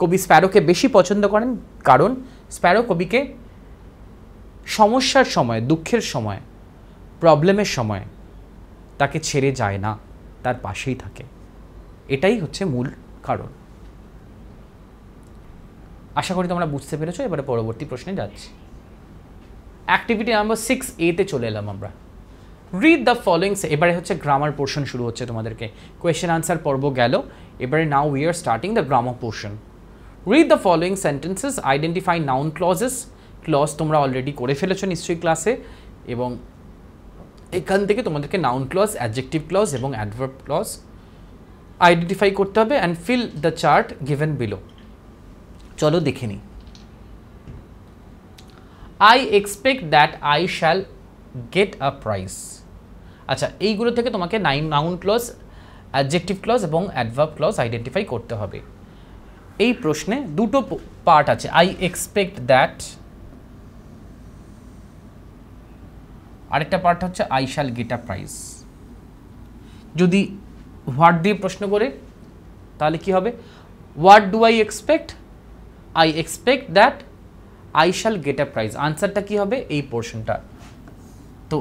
কবি স্প্যারোকে বেশি পছন্দ করেন কারণ Sparrow কবিকে সমস্যার সময়, দুঃখের সময়, প্রবলেমের সময় তাকে ছেড়ে যায় না, তার পাশেই থাকে। এটাই হচ্ছে মূল কারণ। আশা করি তোমরা বুঝতে পেরেছো। এবারে পরবর্তী প্রশ্নে যাচ্ছি। অ্যাক্টিভিটি নাম্বার 6A-তে চলে এলাম আমরা। Read the followings. এবারে হচ্ছে গ্রামার পোর্শন শুরু হচ্ছে তোমাদেরকে। কোয়েশ্চেন আনসার পর্ব গেল, এবারে now we are starting the grammar portion. Read the following sentences, identify noun clauses. Clause তোমরা অলরেডি করে ফেলেছো নিশ্চয়ই ক্লাসে, এবং এখান থেকে তোমাদেরকে নাউন ক্লজ, অ্যাডজেক্টিভ ক্লজ এবং অ্যাডভার্ব ক্লজ আইডেন্টিফাই করতে হবে। And fill the chart given below. চলো দেখে নিই। I expect that I shall get a prize. আচ্ছা, এইগুলো থেকে তোমাকে নাউন ক্লজ, অ্যাডজেক্টিভ ক্লজ এবং অ্যাডভার্ব ক্লজ আইডেন্টিফাই করতে হবে। এই প্রশ্নে দুটো পার্ট আছে, আই এক্সপেক্ট দ্যাট, আরেকটা পার্ট হচ্ছে I shall get a prize. যদি হোয়াট দিয়ে প্রশ্ন করে তাহলে কি হবে? What do I expect? I expect that I shall get a prize. আনসারটা কি হবে? এই পোর্শনটা। তো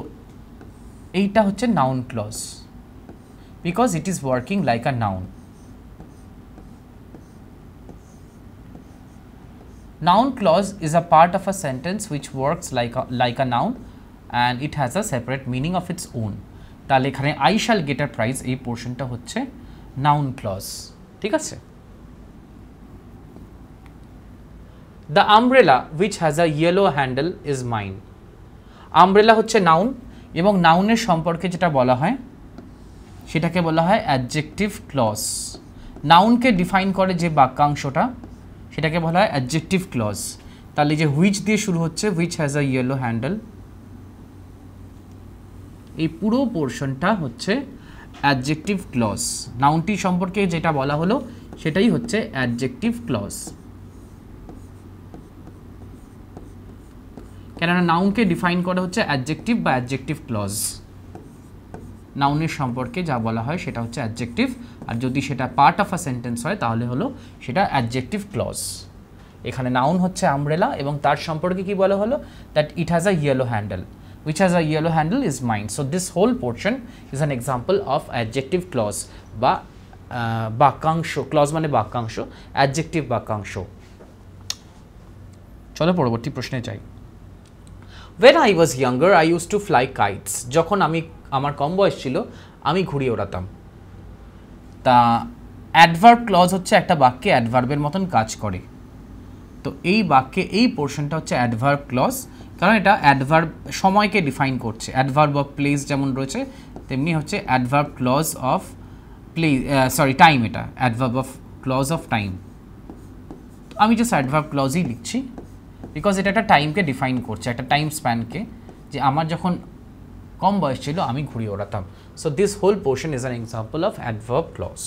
এইটা হচ্ছে noun clause, because it is working like a noun. Noun clause is a part of a sentence which works like a noun and it has a separate meaning of its own. তাহলে এখানে I shall get a prize এই পোর্শনটা হচ্ছে noun clause, ঠিক আছে? The umbrella which has a yellow handle is mine. Umbrella হচ্ছে noun, এবং নাউনের সম্পর্কে যেটা বলা হয় সেটাকে বলা হয় adjective clause. নাউনকে ডিফাইন করে যে বাক্যাংশটা সেটাকে বলা হয় অ্যাডজেক্টিভ ক্লজ। তাহলে যে হুইচ দিয়ে শুরু হচ্ছে, which has a yellow handle, এই পুরো পোর্শনটা হচ্ছে অ্যাডজেক্টিভ ক্লজ। নাউনটি সম্পর্কে যেটা বলা হলো সেটাই হচ্ছে অ্যাডজেক্টিভ ক্লজ। কেননা নাউনকে ডিফাইন করা হচ্ছে অ্যাডজেক্টিভ বা অ্যাডজেক্টিভ ক্লজ। নাউনের সম্পর্কে যা বলা হয় সেটা হচ্ছে অ্যাডজেক্টিভ, আর যদি সেটা পার্ট অফ আ সেন্টেন্স হয় তাহলে হলো সেটা অ্যাডজেক্টিভ ক্লজ। এখানে নাউন হচ্ছে আমব্রেলা এবং তার সম্পর্কে কি বলা হলো? That it has a yellow handle, which has a yellow handle is mine. So this whole portion is an example of adjective clause বা বাক্যাংশ। ক্লজ মানে বাক্যাংশ, অ্যাডজেক্টিভ বাক্যাংশ। চলো পরবর্তী প্রশ্নে যাই। When I was younger, I used to fly kites. যখন আমার কম বয়স ছিল আমি ঘুড়ি ওড়াতাম। তা অ্যাডভার্ব ক্লজ হচ্ছে একটা বাক্যে অ্যাডভার্বের মতন কাজ করে। তো এই বাক্যে এই পোর্শনটা হচ্ছে অ্যাডভার্ব ক্লজ, কারণ এটা অ্যাডভার্ব সময়কে ডিফাইন করছে। অ্যাডভার্ব অফ প্লেস যেমন রয়েছে তেমনি হচ্ছে অ্যাডভার্ব ক্লজ অফ টাইম। এটা adverb of clause of time. আমি জাস্ট অ্যাডভার্ব ক্লজই লিখছি বিকজ এটা একটা টাইমকে ডিফাইন করছে, একটা টাইম স্প্যানকে, যে আমার যখন কম বয়স ছিল আমি ঘুড়ি ওড়াতাম। So this whole portion is an example of adverb clause.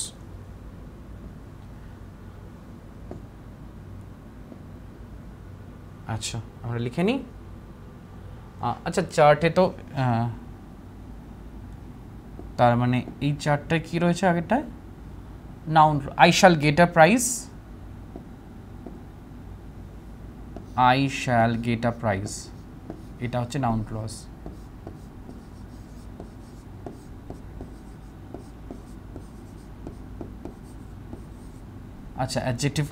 আচ্ছা, আমরা লিখে নিই। আচ্ছা, চার্টে তো তার মানে এই চার্টটায় কি রয়েছে আগেরটায়? Noun, I shall get a prize, I shall get a prize, এটা হচ্ছে নাউন ক্লজ। আচ্ছা adjective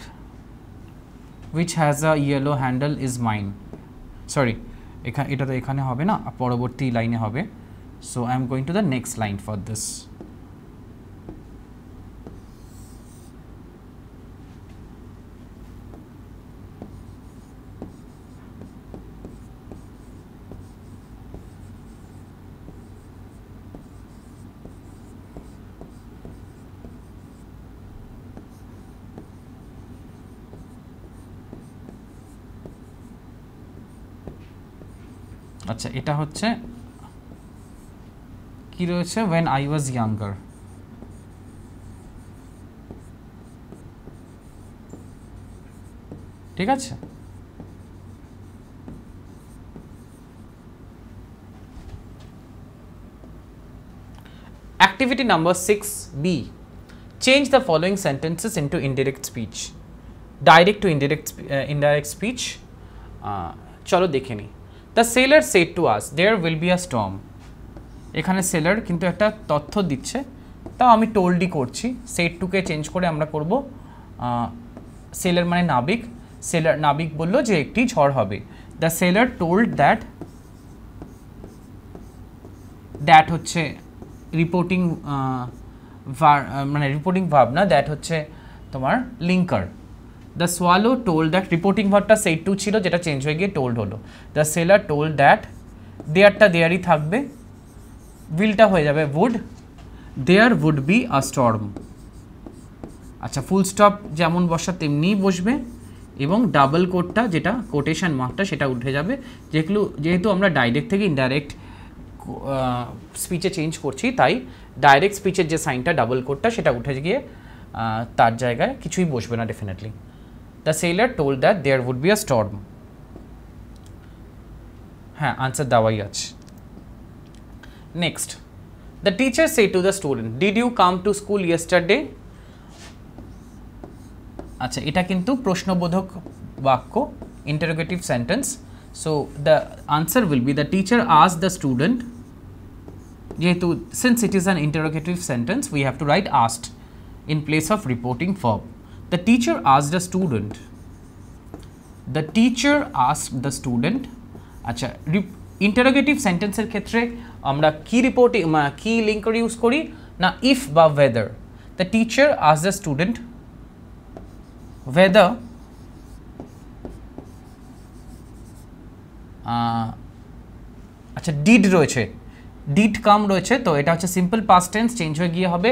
which has a yellow handle is mine. Sorry, এটা তো এখানে হবে না, পরবর্তী লাইনে হবে. So I am going to the next line for this. আচ্ছা এটা হচ্ছে কি রয়েছে, when I was younger. ঠিক আছে, activity number 6b, change the following sentences into indirect speech. Direct to indirect speech. চলো দেখে নিই. The sailor said to us, there will be a storm. এখানে সেলার কিন্তু একটা তথ্য দিচ্ছে, তাও আমি টোল্ডই করছি. সেট টুকে চেঞ্জ করে আমরা করব সেলার মানে নাবিক. সেলার নাবিক বলল যে একটি ঝড় হবে. দ্য সেলার টোল্ড দ্যাট হচ্ছে রিপোর্টিং মানে রিপোর্টিং ভার্ব না, দ্যাট হচ্ছে তোমার linker. The swallow told that, reporting ভার্বটা সেট টু ছিল যেটা চেঞ্জ হয়ে গিয়ে টোল্ড হলো. দ্য সেলার টোল্ড দ্যাট, দেয়ারটা দেয়ারই থাকবে, উইলটা হয়ে যাবে would, there would be a storm. আচ্ছা ফুল স্টপ যেমন বসা তেমনিই বসবে এবং ডাবল কোটটা যেটা কোটেশন মার্কটা সেটা উঠে যাবে. যেহেতু আমরা ডাইরেক্ট থেকে ইনডাইরেক্ট স্পিচে চেঞ্জ করছি, তাই ডাইরেক্ট স্পিচের যে সাইনটা ডাবল কোটটা সেটা উঠে গিয়ে তার জায়গায় কিছুই বসবে না definitely. The seller told that there would be a storm. হ্যাঁ আনসার দেওয়াই আছে. Next, the teacher said to the student, did you come to school yesterday? আচ্ছা এটা কিন্তু প্রশ্নবোধক বাক্য, interrogative sentence. So the answer will be, the teacher asked the student. যেহেতু since it is an interrogative sentence, we have to write asked in place of reporting verb. The teacher asked the student. The teacher asked the student. আচ্ছা interrogative সেন্টেন্সের ক্ষেত্রে আমরা কি reporting কি linker use করি না, if বা weather. The teacher asked the student weather, আচ্ছা ডিড রয়েছে, ডিড কাম রয়েছে, তো এটা হচ্ছে সিম্পল পাস্ট টেন্স, চেঞ্জ হয়ে গিয়ে হবে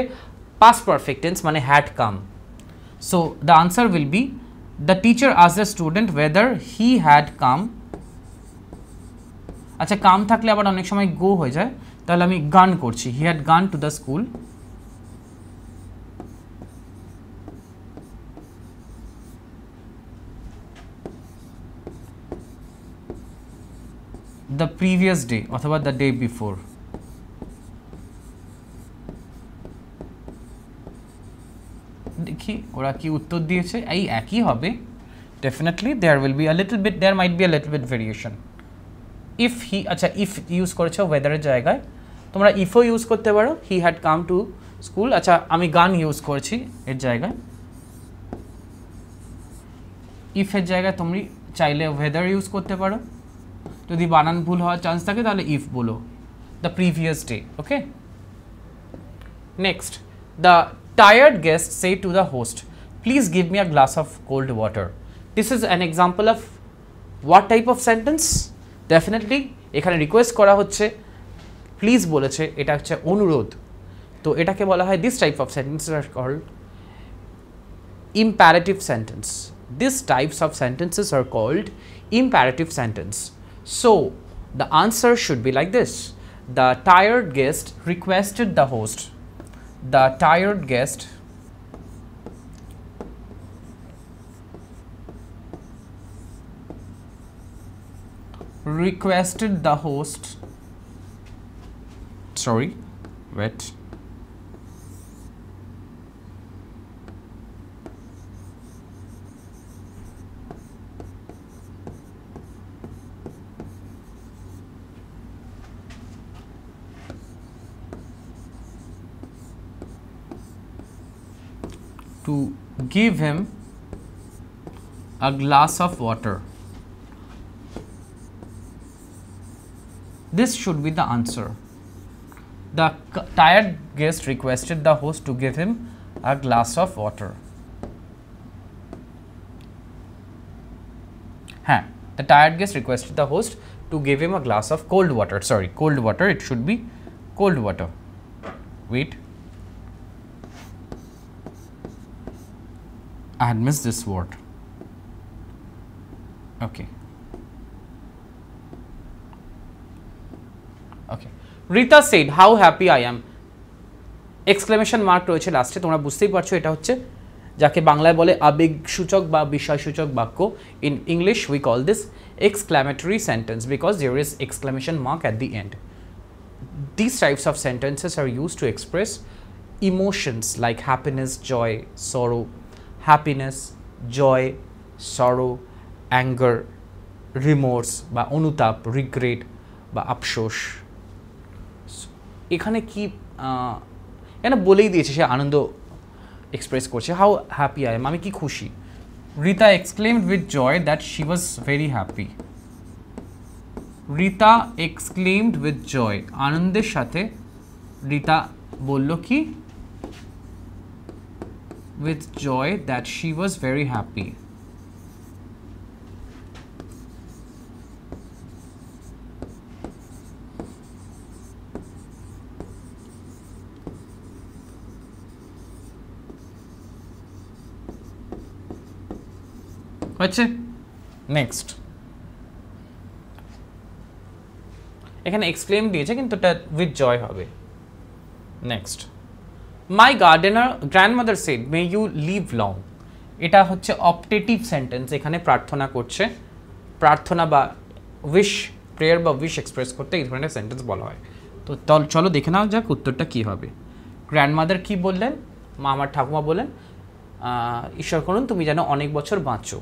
পাস্ট পারফেক্ট টেন্স মানে had come. So the answer will be, the teacher asked the student whether he had come. আচ্ছা কাম থাকলে আবার অনেক সময় গো হয়ে যায়, তাহলে আমি গান করছি, he had gone to the school. The previous day অথবা দ্য ডে বিফোর. দেখি ওরা কি উত্তর দিয়েছে, এই একই হবে definitely. There will be a little bit, there might be a little bit variation. If he, আচ্ছা ইফ ইউজ করেছো ওয়েদারের জায়গায়, তোমরা ইফও ইউজ করতে পারো, he had come to school. আচ্ছা আমি গান ইউজ করছি এর জায়গায়, ইফের জায়গায় তুমি চাইলে ওয়েদার ইউজ করতে পারো. যদি বানান ভুল হওয়ার চান্স থাকে তাহলে ইফ বলো, the previous day. Okay, next, the tired guest say to the host, please give me a glass of cold water. This is an example of what type of sentence? Definitely এখানে request করা হচ্ছে, please বলেছে, এটা হচ্ছে অনুরোধ. তো এটাকে বলা হয়, this type of sentences are called imperative sentence. This types of sentences are called imperative sentence. So the answer should be like this: the tired guest requested the host. The tired guest requested the host. Sorry, wait. To give him a glass of water. This should be the answer. The tired guest requested the host to give him a glass of water. The tired guest requested the host to give him a glass of cold water. Sorry, cold water. It should be cold water. Wait. I had missed this word. Okay. Okay. Rita said, "How happy I am!" Exclamation mark রয়েছে লাস্টে, তোমরা বুঝতেই পারছো এটা হচ্ছে যাকে বাংলায় বলে আবেগ সূচক বা বিষয় সূচক বাক্য। In English we call this exclamatory sentence because there is exclamation mark at the end. These types of sentences are used to express emotions like happiness, joy, sorrow, happiness, joy, sorrow, anger, remorse বা অনুতাপ, regret বা আফসোস। এখানে কি এখানে বলেই দিয়েছে সে আনন্দ এক্সপ্রেস করছে, হাউ হ্যাপি আই এম, আমি কি খুশি। Rita exclaimed with joy that she was very happy. Rita exclaimed with joy, আনন্দের সাথে রিতা বলল কি, with joy that she was very happy. হচ্ছে নেক্সট, এখানে এক্সক্লেম দিয়েছে কিন্তু এটা উইথ জয় হবে। Next, my grandmother said may you live long, এটা হচ্ছে অপটেটিভ সেন্টেন্স, এখানে প্রার্থনা করছে, প্রার্থনা বা উইশ, প্রেয়ার বা উইশ এক্সপ্রেস করতে এই ধরনের সেন্টেন্স বলা হয়। তো চলো দেখে নাও যাক উত্তরটা কী হবে। গ্র্যান্ডমাদার কি বললেন, মা আমার ঠাকুমা বলেন, ঈশ্বর করুন তুমি যেন অনেক বছর বাঁচো।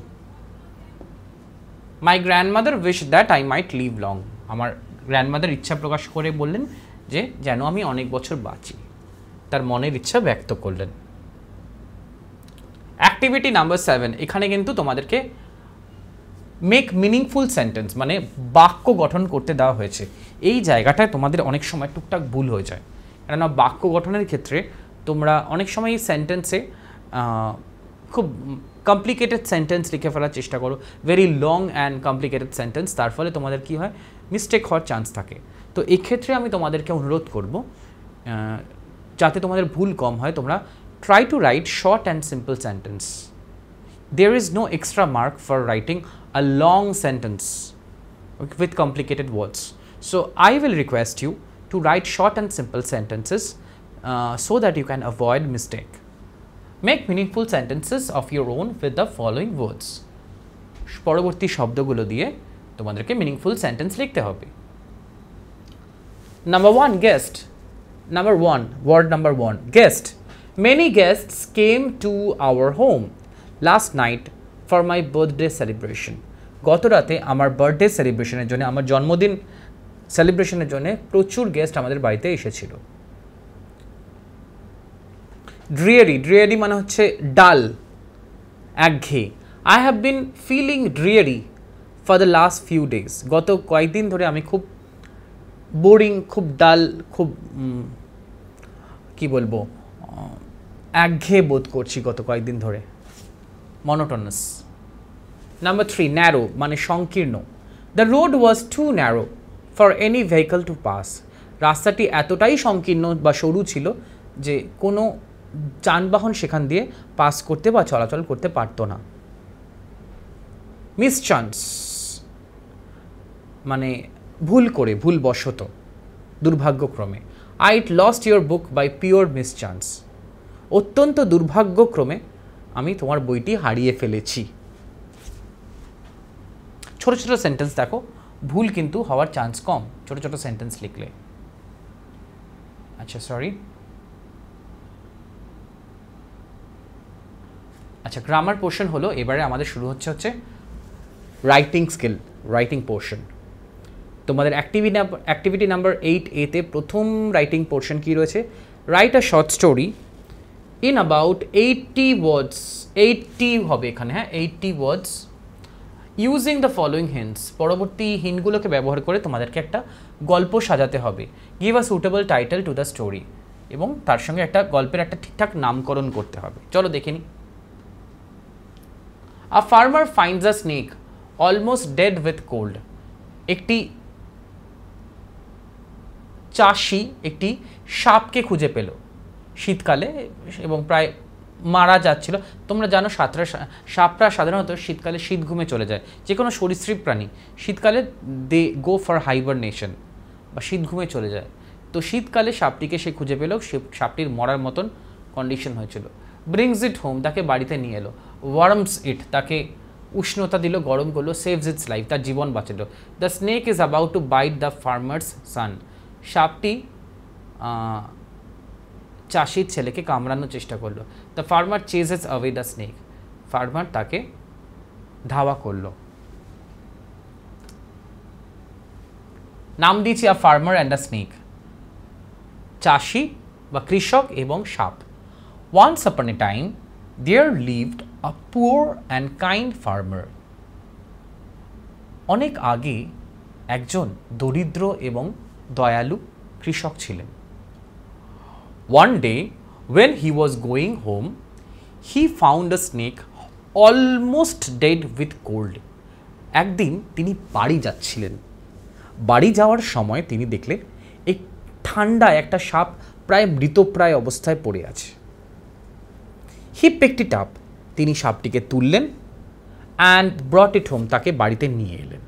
My grandmother wish that I might live long, আমার গ্র্যান্ডমাদার ইচ্ছা প্রকাশ করে বললেন যে যেন আমি অনেক বছর বাঁচি, তার মনের ইচ্ছা ব্যক্ত করলেন। অ্যাক্টিভিটি নাম্বার 7, এখানে কিন্তু তোমাদেরকে মেক মিনিংফুল সেন্টেন্স মানে বাক্য গঠন করতে দেওয়া হয়েছে। এই জায়গাটায় তোমাদের অনেক সময় টুকটাক ভুল হয়ে যায়, কেননা বাক্য গঠনের ক্ষেত্রে তোমরা অনেক সময় এই সেন্টেন্সে খুব কমপ্লিকেটেড সেন্টেন্স লিখে ফেলার চেষ্টা করো, very long and complicated sentence, তার ফলে তোমাদের কী হয়, মিস্টেক হওয়ার চান্স থাকে। তো এক্ষেত্রে আমি তোমাদেরকে অনুরোধ করব যাতে তোমাদের ভুল কম হয়, তোমরা try to write short and simple sentence. There is no extra mark for writing a long sentence with complicated words. So I will request you to write short and simple sentences so that you can avoid mistake. Make meaningful sentences of your own with the following words. পরবর্তী শব্দগুলো দিয়ে তোমাদেরকে meaningful sentence লিখতে হবে। Number 1, guest. Word number 1, guest. Many guests came to our home last night for my birthday celebration. গত রাতে আমার birthday সেলিব্রেশনের জন্য, আমার জন্মদিন সেলিব্রেশনের জন্য প্রচুর গেস্ট আমাদের বাড়িতে এসেছিল। ড্রিয়ারি মানে হচ্ছে ডাল, একঘেয়ে। I have been feeling dreary for the last few days, গত কয়েকদিন ধরে আমি খুব বোরিং, খুব ডাল, খুব কি বলবো, একঘেয়ে বোধ করছি গত কয়েকদিন ধরে, মনোটোনাস। Number 3, narrow মানে সংকীর্ণ। The road was too narrow for any vehicle to pass. রাস্তাটি এতটাই সংকীর্ণ বা সরু ছিল যে কোনো যানবাহন সেখান দিয়ে পাস করতে বা চলাচল করতে পারতো না। মিসচান্স মানে ভুল করে, ভুলবশত, দুর্ভাগ্যক্রমে। I lost your book by pure mischance. অত্যন্ত দুর্ভাগ্যক্রমে আমি তোমার বইটি হারিয়ে ফেলেছি। ছোট ছোট সেন্টেন্স দেখো, ভুল কিন্তু হওয়ার চান্স কম ছোট ছোট সেন্টেন্স লিখলে। আচ্ছা গ্রামার পোর্শন হলো, এবারে আমাদের শুরু হচ্ছে রাইটিং স্কিল, রাইটিং পোর্শন। তোমাদের অ্যাক্টিভিটি নাম্বার 8A-তে প্রথম রাইটিং পোর্শন কি রয়েছে, write a short story in about 80 words 80 হবে এখানে, হ্যাঁ 80 words using the following hints. পরবর্তী হিন্টগুলোকে ব্যবহার করে তোমাদেরকে একটা গল্প সাজাতে হবে। Give a suitable title to the story, এবং তার সঙ্গে একটা গল্পের একটা ঠিকঠাক নামকরণ করতে হবে। চলো দেখে নিই। আ farmer finds a snake almost dead with cold. একটি চাষি একটি সাপকে খুঁজে পেল শীতকালে এবং প্রায় মারা যাচ্ছিল। তোমরা জানো সাপরা সাধারণত শীতকালে শীত ঘুমে চলে যায়। যে কোনো সরীসৃপ প্রাণী শীতকালে দে গো ফর হাইবারনেশন বা শীত ঘুমে চলে যায়। তো শীতকালে সাপটিকে সে খুঁজে পেল, সাপটির মরার মতন কন্ডিশন হয়েছিল। ব্রিংস ইট হোম, তাকে বাড়িতে নিয়ে এলো। ওয়ার্মস ইট, তাকে উষ্ণতা দিল, গরম করলো। সেভস ইটস লাইফ, তার জীবন বাঁচালো। The snake is about to bite the farmer's son. সাপটি চাষির ছেলেকে কামড়ানোর চেষ্টা করলো। The farmer chases away the snake, farmer তাকে ধাওয়া করলো। নাম দিয়েছি a farmer and a snake, চাষি বা কৃষক এবং সাপ। Once upon a time there lived a poor and kind farmer. অনেক আগে একজন দরিদ্র এবং দয়ালু কৃষক ছিলেন। One day, when he was going home, he found a snake almost dead with cold. একদিন তিনি বাড়ি যাচ্ছিলেন। বাড়ি যাওয়ার সময় তিনি দেখলেন এই ঠান্ডায় একটা সাপ প্রায় মৃতপ্রায় অবস্থায় পড়ে আছে। He picked it up. তিনি সাপটিকে তুললেন and brought it home. তাকে বাড়িতে নিয়ে এলেন।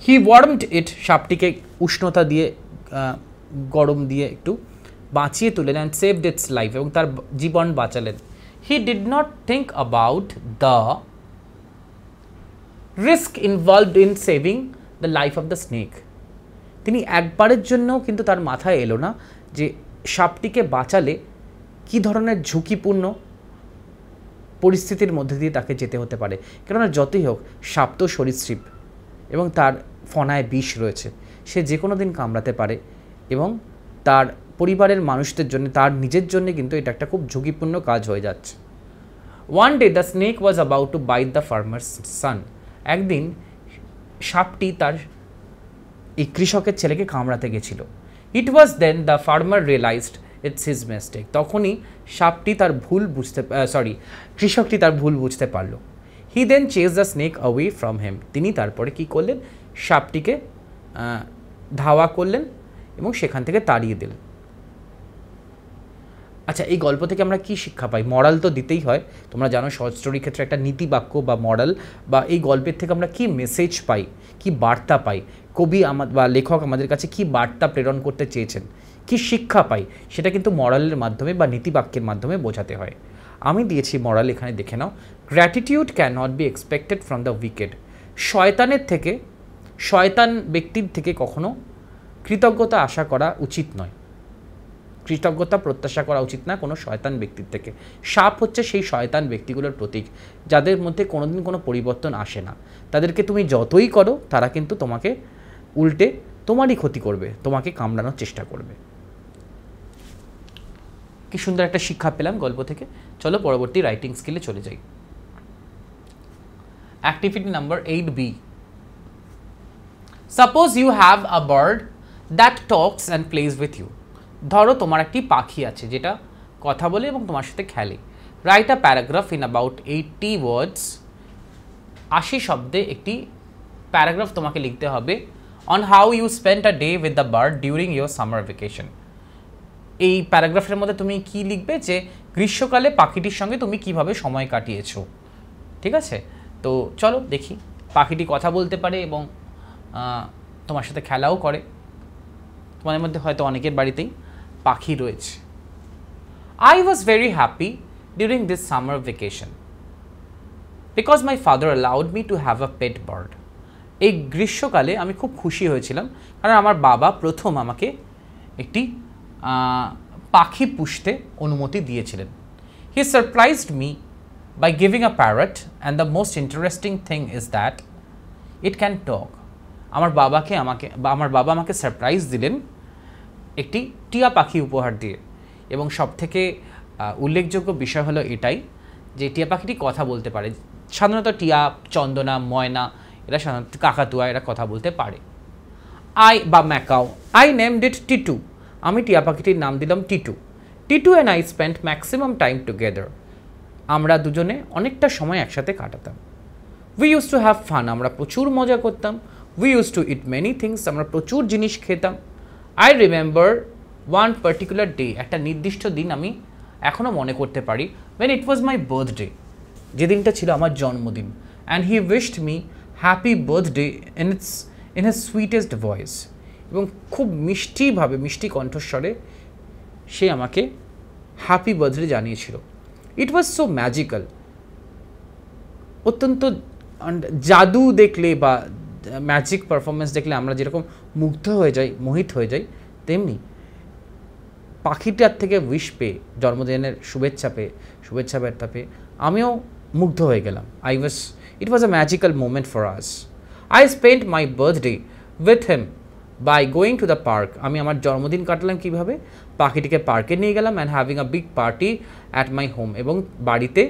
He warmed it. সাপটিকে উষ্ণতা দিয়ে গরম দিয়ে একটু বাঁচিয়ে তুলেন অ্যান্ড সেভড ইটস লাইফ, এবং তার জীবন বাঁচালেন। He did not think about the risk involved in saving the life of the snake. তিনি একবারের জন্যও কিন্তু তার মাথায় এলো না যে সাপটিকে বাঁচালে কী ধরনের ঝুঁকিপূর্ণ পরিস্থিতির মধ্যে দিয়ে তাকে যেতে হতে পারে। কেননা যতই হোক সাপ তো সরীসৃপ এবং তার ফনায় বিষ রয়েছে, সে যে কোনো দিন কামড়াতে পারে এবং তার পরিবারের মানুষদের জন্য, তার নিজের জন্য কিন্তু এটা একটা খুব ঝুঁকিপূর্ণ কাজ হয়ে যাচ্ছে। One day the snake was about to bite the farmer's son. একদিন সাপটি তার এই কৃষকের ছেলেকে কামড়াতে গেছিল। It was then the farmer realised it's his mistake. তখনই সাপটি তার ভুল বুঝতে কৃষকটি তার ভুল বুঝতে পারল। He then chase the snake away from him. তিনি তারপরে কি করলেন, সাপটিকে ধাওয়া করলেন এবং সেখান থেকে তাড়িয়ে দিলেন। আচ্ছা, এই গল্প থেকে আমরা কি শিক্ষা পাই? মরাল তো দিতেই হয়। তোমরা জানো শর্ট স্টোরির ক্ষেত্রে একটা নীতি বাক্য বা মরাল বা এই গল্পের থেকে আমরা কি মেসেজ পাই, কি বার্তা পাই, কবি বা লেখক আমাদের কাছে কি বার্তা প্রেরণ করতে চেয়েছেন, কি শিক্ষা পাই, সেটা কিন্তু মরালের মাধ্যমে বা নীতি বাক্যের মাধ্যমে বোঝাতে হয়। আমি দিয়েছি মরাল, এখানে দেখে নাও। Gratitude can not be expected from the wicked. শয়তান ব্যক্তির থেকে কখনো কৃতজ্ঞতা আশা করা উচিত নয়, কৃতজ্ঞতা প্রত্যাশা করা উচিত না কোনো শয়তান ব্যক্তির থেকে। সাপ হচ্ছে সেই শয়তান ব্যক্তিগুলোর প্রতীক, যাদের মধ্যে কোনোদিন কোনো পরিবর্তন আসে না। তাদেরকে তুমি যতই করো তারা কিন্তু তোমাকে উল্টে তোমারই ক্ষতি করবে, তোমাকে কামড়ানোর চেষ্টা করবে। কি সুন্দর একটা শিক্ষা পেলাম গল্প থেকে। চলো পরবর্তী রাইটিং স্কিলে চলে যাই। Activity number 8B। Suppose you have a bird that talks and plays with you. ধরো তোমার একটি পাখি আছে যেটা কথা বলে এবং তোমার সাথে খেলে। Write a paragraph in about 80 words. 80 শব্দে একটি প্যারাগ্রাফ তোমাকে লিখতে হবে on how you spent a day with the bird during your summer vacation. এই প্যারাগ্রাফের মধ্যে তুমি কি লিখবে যে গ্রীষ্মকালে পাখিটির সঙ্গে তুমি কিভাবে সময় কাটিয়েছো। ঠিক আছে, তো চলো দেখি। পাখিটি কথা বলতে পারে এবং তোমার সাথে খেলাও করে। তোমাদের মধ্যে হয়তো অনেকের বাড়িতেই পাখি রয়েছে। I was very happy during this summer vacation because my father allowed me to have a pet bird. এই গ্রীষ্মকালে আমি খুব খুশি হয়েছিলাম কারণ আমার বাবা প্রথম আমাকে একটি পাখি পুষতে অনুমতি দিয়েছিলেন। He surprised me by giving a parrot and the most interesting thing is that it can talk. আমার বাবা আমাকে সারপ্রাইজ দিলেন একটি টিয়া পাখি উপহার দিয়ে, এবং সবথেকে উল্লেখযোগ্য বিষয় হলো এটাই যে টিয়া পাখিটি কথা বলতে পারে। সাধারণত টিয়া, চন্দনা, ময়না এরা সাধারণত কাকাতুয়া এরা কথা বলতে পারে। বা ম্যাকাও, আই নেমড ইট টিটু, আমি টিয়া পাখিটির নাম দিলাম Titu. Titu and I spent maximum time together, আমরা দুজনে অনেকটা সময় একসাথে কাটাতাম। We use to have fun, আমরা প্রচুর মজা করতাম। We use to it many things, আমরা প্রচুর জিনিস খেতাম। I remember one particular day, একটা নির্দিষ্ট দিন আমি এখনও মনে করতে পারি, when it was my birthday, যে দিনটা ছিল আমার জন্মদিন। And he wished me happy birthday in his sweetest voice, এবং খুব মিষ্টিভাবে, মিষ্টি কণ্ঠস্বরে সে আমাকে হ্যাপি বার্থডে জানিয়েছিল। ইট ওয়াজ সো ম্যাজিক্যাল, অত্যন্ত জাদু দেখলে বা ম্যাজিক পারফরমেন্স দেখলে আমরা যেরকম মুগ্ধ হয়ে যাই, মোহিত হয়ে যাই, তেমনি পাখিটার থেকে উইশ পেয়ে, জন্মদিনের শুভেচ্ছা বার্তা পেয়ে আমিও মুগ্ধ হয়ে গেলাম। It was a magical moment for us. I spent my birthday with him by going to the park, আমি আমার জন্মদিন কাটালাম কীভাবে, পাখিটিকে পার্কে নিয়ে গেলাম and having a big party at my home, এবং বাড়িতে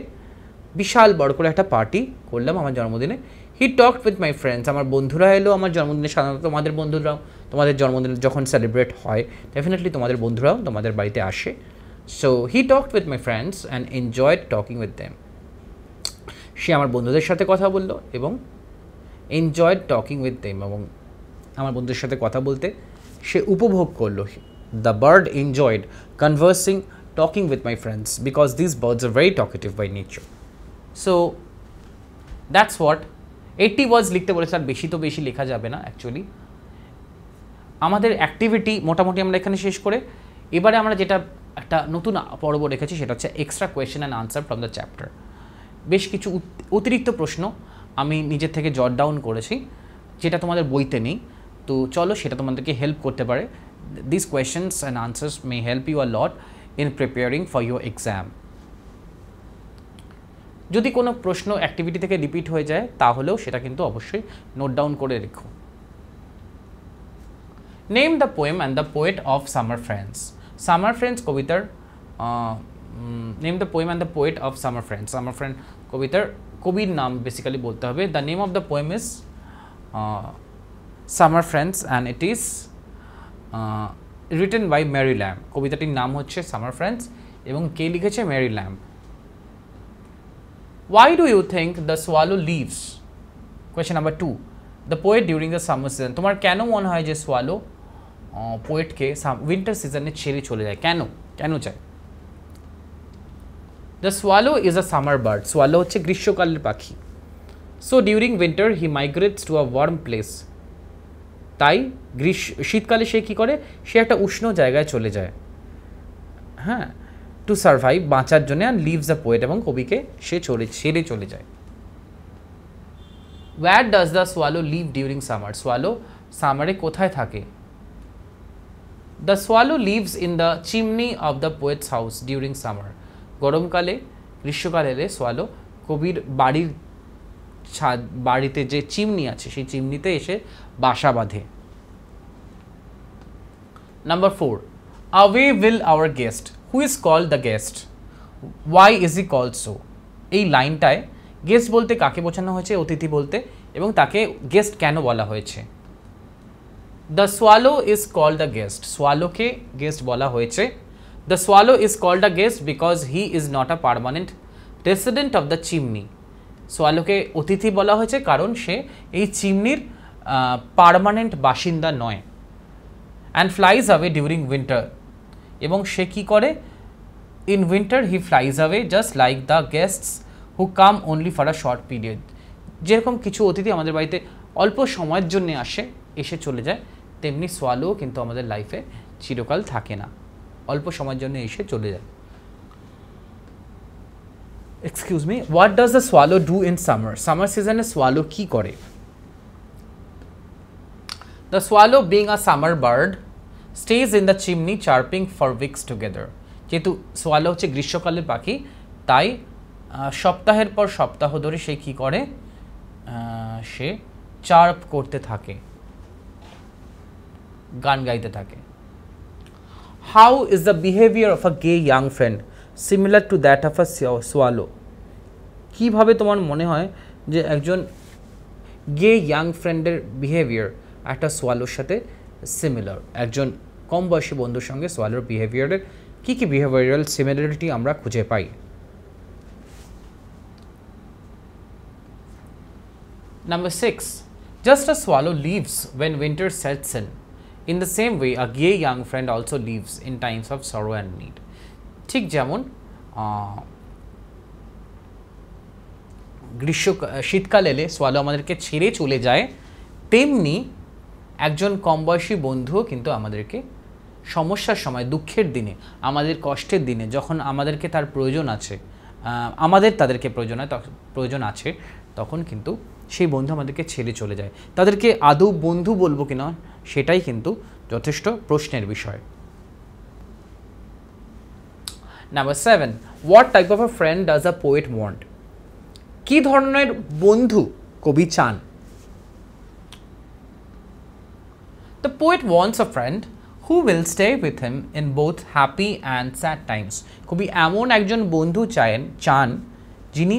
বিশাল বড় করে একটা পার্টি করলাম আমার জন্মদিনে। হি টকড উইথ মাই ফ্রেন্ডস, আমার বন্ধুরা এলো আমার জন্মদিনে। সাধারণত তোমাদের বন্ধুরাও তোমাদের জন্মদিন যখন সেলিব্রেট হয়, ডেফিনেটলি তোমাদের বন্ধুরাও তোমাদের বাড়িতে আসে। So he talked with my friends and enjoyed talking with them, সে আমার বন্ধুদের সাথে কথা বললো এবং এনজয়েড টকিং উইথ দেম, এবং আমার বন্ধুদের সাথে কথা বলতে সে উপভোগ করলো। The bird enjoyed conversing talking with my friends because this birds are very talkative by nature. So that's what 80 words লিখতে বলেছে, আর বেশি লেখা যাবে না অ্যাকচুয়ালি। আমাদের অ্যাক্টিভিটি মোটামুটি আমরা এখানে শেষ করে এবারে আমরা যেটা একটা নতুন পর্ব রেখেছি সেটা হচ্ছে extra question and answer from the chapter. বেশ কিছু অতিরিক্ত প্রশ্ন আমি নিজের থেকে জট ডাউন করেছি যেটা তোমাদের বইতে নেই, তো চলো সেটা তোমাদেরকে হেল্প করতে পারে। This questions and answers may help you a lot in preparing for your exam. যদি কোনো প্রশ্ন অ্যাক্টিভিটি থেকে রিপিট হয়ে যায় তাহলেও সেটা কিন্তু অবশ্যই নোট ডাউন করে রেখো। Name the poem and the poet of summer friends. Summer friends কবিতার name the poem and the poet of summer friends. Summer friend কবিতার কবির নাম বেসিক্যালি বলতে হবে। The name of the poem is summer friends and it is written by Mary Lamb. কবিতাটির নাম হচ্ছে summer friends এবং কে লিখেছে? Mary Lamb. Why do you think the swallow leaves? Question number 2. The poet during the summer season. তোমার কেন মনে হয় যে সোয়ালো পোয়েটকে উইন্টার সিজনে ছেড়ে চলে যায়? কেন যায়? The swallow is a summer bird. Swallow হচ্ছে গ্রীষ্মকালের পাখি। So during winter he migrates to a warm place. তাই শীতকালে সে কি করে? সে একটা উষ্ণ জায়গায় চলে যায়, হ্যাঁ, টু সার্ভাইভ, বাঁচার জন্য। অ্যান্ড লিভস দ্য পোয়েট, এবং কবিকে সে ছেড়ে চলে যায়। Where does the swallow live during summer? Swallow সামারে কোথায় থাকে? The swallow lives in the chimney of the poet's house during summer. গরমকালে, গ্রীষ্মকালে এলে সোয়ালো কবির বাড়িতে যে চিমনি আছে সেই চিমনিতে এসে বাসা বাঁধে। Number 4. Away will our guest. Who is called the guest? Why is he called so? এই লাইনটায় গেস্ট বলতে কাকে বোঝানো হয়েছে? অতিথি বলতে, এবং তাকে গেস্ট কেন বলা হয়েছে? The swallow is called the guest. সোয়ালোকে গেস্ট বলা হয়েছে। The swallow is called the guest because he is not a permanent resident of the chimney. সোয়ালোকে অতিথি বলা হয়েছে কারণ সে এই চিমনির পার্মানেন্ট বাসিন্দা নয়। And flies away during winter, এবং সে কী করে? In winter he flies away just like the guests who come only for a short period. যেরকম কিছু অতিথি আমাদের বাড়িতে অল্প সময়ের জন্য এসে চলে যায়, তেমনি সোয়ালো কিন্তু আমাদের লাইফে চিরকাল থাকে না, অল্প সময়ের জন্য এসে চলে যায়। Excuse me, what does the swallow do in summer? Summer সিজনে সোয়ালো কী করে? The swallow being a summer bird stays in the chimney chirping for weeks together. যেহেতু সোয়ালো হচ্ছে গ্রীষ্মকালের পাখি, তাই সপ্তাহের পর সপ্তাহ ধরে সে কী করে? সে চার্প করতে থাকে, গান গাইতে থাকে। How is the behaviour of a gay young friend? Similar to that of a swallow. কীভাবে তোমার মনে হয় যে একজন গে ইয়াং ফ্রেন্ডের বিহেভিয়ার একটা সোয়ালোর সাথে সিমিলার? একজন কম বয়সী বন্ধুর সঙ্গে সোয়ালোর বিহেভিয়ারের কী কী বিহেভিয়ারাল সিমিলারিটি আমরা খুঁজে পাই? Number 6, just a swallow leaves when winter sets in. In the same way, a gay young friend also leaves in times of sorrow and need. ঠিক যেমন শীতকাল এলে সোয়ালো আমাদেরকে ছেড়ে চলে যায়, তেমনি একজন কম বয়সী বন্ধুও কিন্তু আমাদেরকে সমস্যার সময়, দুঃখের দিনে, আমাদের কষ্টের দিনে যখন আমাদেরকে তার প্রয়োজন আছে, আমাদের তাদেরকে প্রয়োজন আছে, তখন কিন্তু সেই বন্ধু আমাদেরকে ছেড়ে চলে যায়। তাদেরকে আদৌ বন্ধু বলবো কিনা সেটাই কিন্তু যথেষ্ট প্রশ্নের বিষয়। Number 7, what type of a friend does a poet want? কি ধরনের বন্ধু কবি চান? The poet wants a friend who will stay with him in both happy and sad times. কবি এমন একজন বন্ধু চান যিনি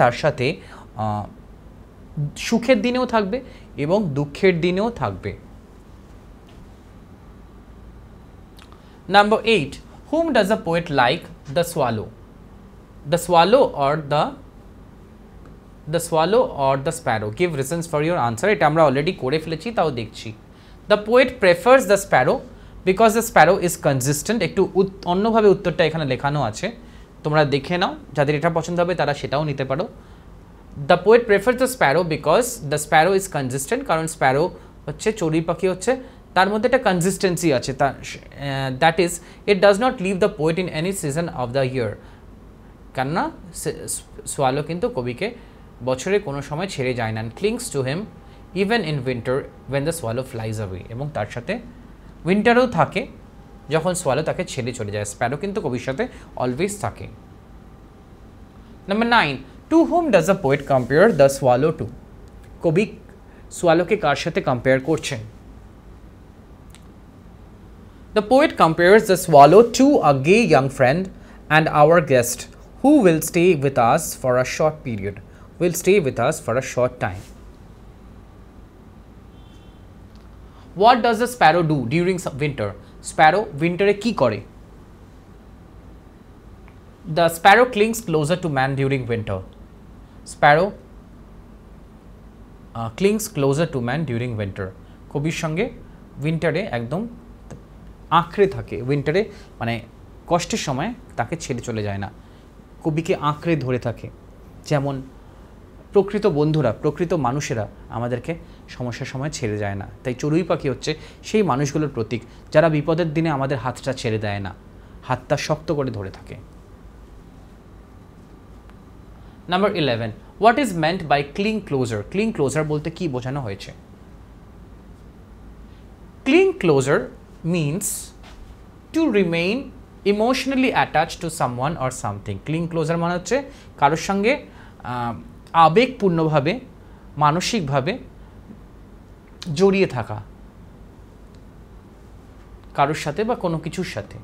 তার সাথে সুখের দিনেও থাকবে এবং দুঃখের দিনেও থাকবে। Number 8, whom does a poet like? The swallow. The swallow or the sparrow? Give reasons for your answer. এটা আমরা অলরেডি করে ফেলেছি, তাও দেখছি। The poet prefers the sparrow because the sparrow is consistent. একটু অন্যভাবে উত্তরটা এখানে লেখানো আছে, তোমরা দেখে নাও, যাদের এটা পছন্দ হবে তারা সেটাও নিতে পারো। The poet prefers the sparrow because the sparrow is consistent, কারণ স্প্যারো হচ্ছে চড়ুই পাখি, হচ্ছে তার মধ্যে একটা কনসিস্টেন্সি আছে, that is it does not leave the poet in any season of the year. কেননা সোয়ালো কিন্তু কবিকে বছরে কোনো সময় ছেড়ে যায় না। Clings to him even in winter when the swallow flies away, এবং তার সাথে উইন্টারেও থাকে যখন সোয়ালো তাকে ছেড়ে চলে যায়। স্প্যারো কিন্তু কবির সাথে অলওয়েজ থাকে। Number 9, to whom does the poet compare the swallow to? কবি সোয়ালোকে কার সাথে কম্পেয়ার করছেন? The poet compares the swallow to a gay young friend and our guest who will stay with us for a short period, will stay with us for a short time. What does the sparrow do during winter? Sparrow winter-এ কি করে? The sparrow clings closer to man during winter. Sparrow clings closer to man during winter. কবির সঙ্গে উইন্টারে একদম আঁকড়ে থাকে। উইন্টারে মানে কষ্টের সময় তাকে ছেড়ে চলে যায় না, কবিকে আঁকড়ে ধরে থাকে। যেমন প্রকৃত বন্ধুরা, প্রকৃত মানুষেরা আমাদেরকে সমস্যার সময় ছেড়ে যায় না, তাই চড়ুই পাখি হচ্ছে সেই মানুষগুলোর প্রতীক যারা বিপদের দিনে আমাদের হাতটা ছেড়ে দেয় না, হাতটা শক্ত করে ধরে থাকে। Number 11, what is meant by cling closer? Cling closer বলতে কি বোঝানো হয়েছে? Cling closer means to remain emotionally attached to someone or something. Cling closer মানে হচ্ছে কারোর সঙ্গে আবেগপূর্ণভাবে, মানসিকভাবে জড়িয়ে থাকা, কারোর সাথে বা কোনো কিছুর সাথে।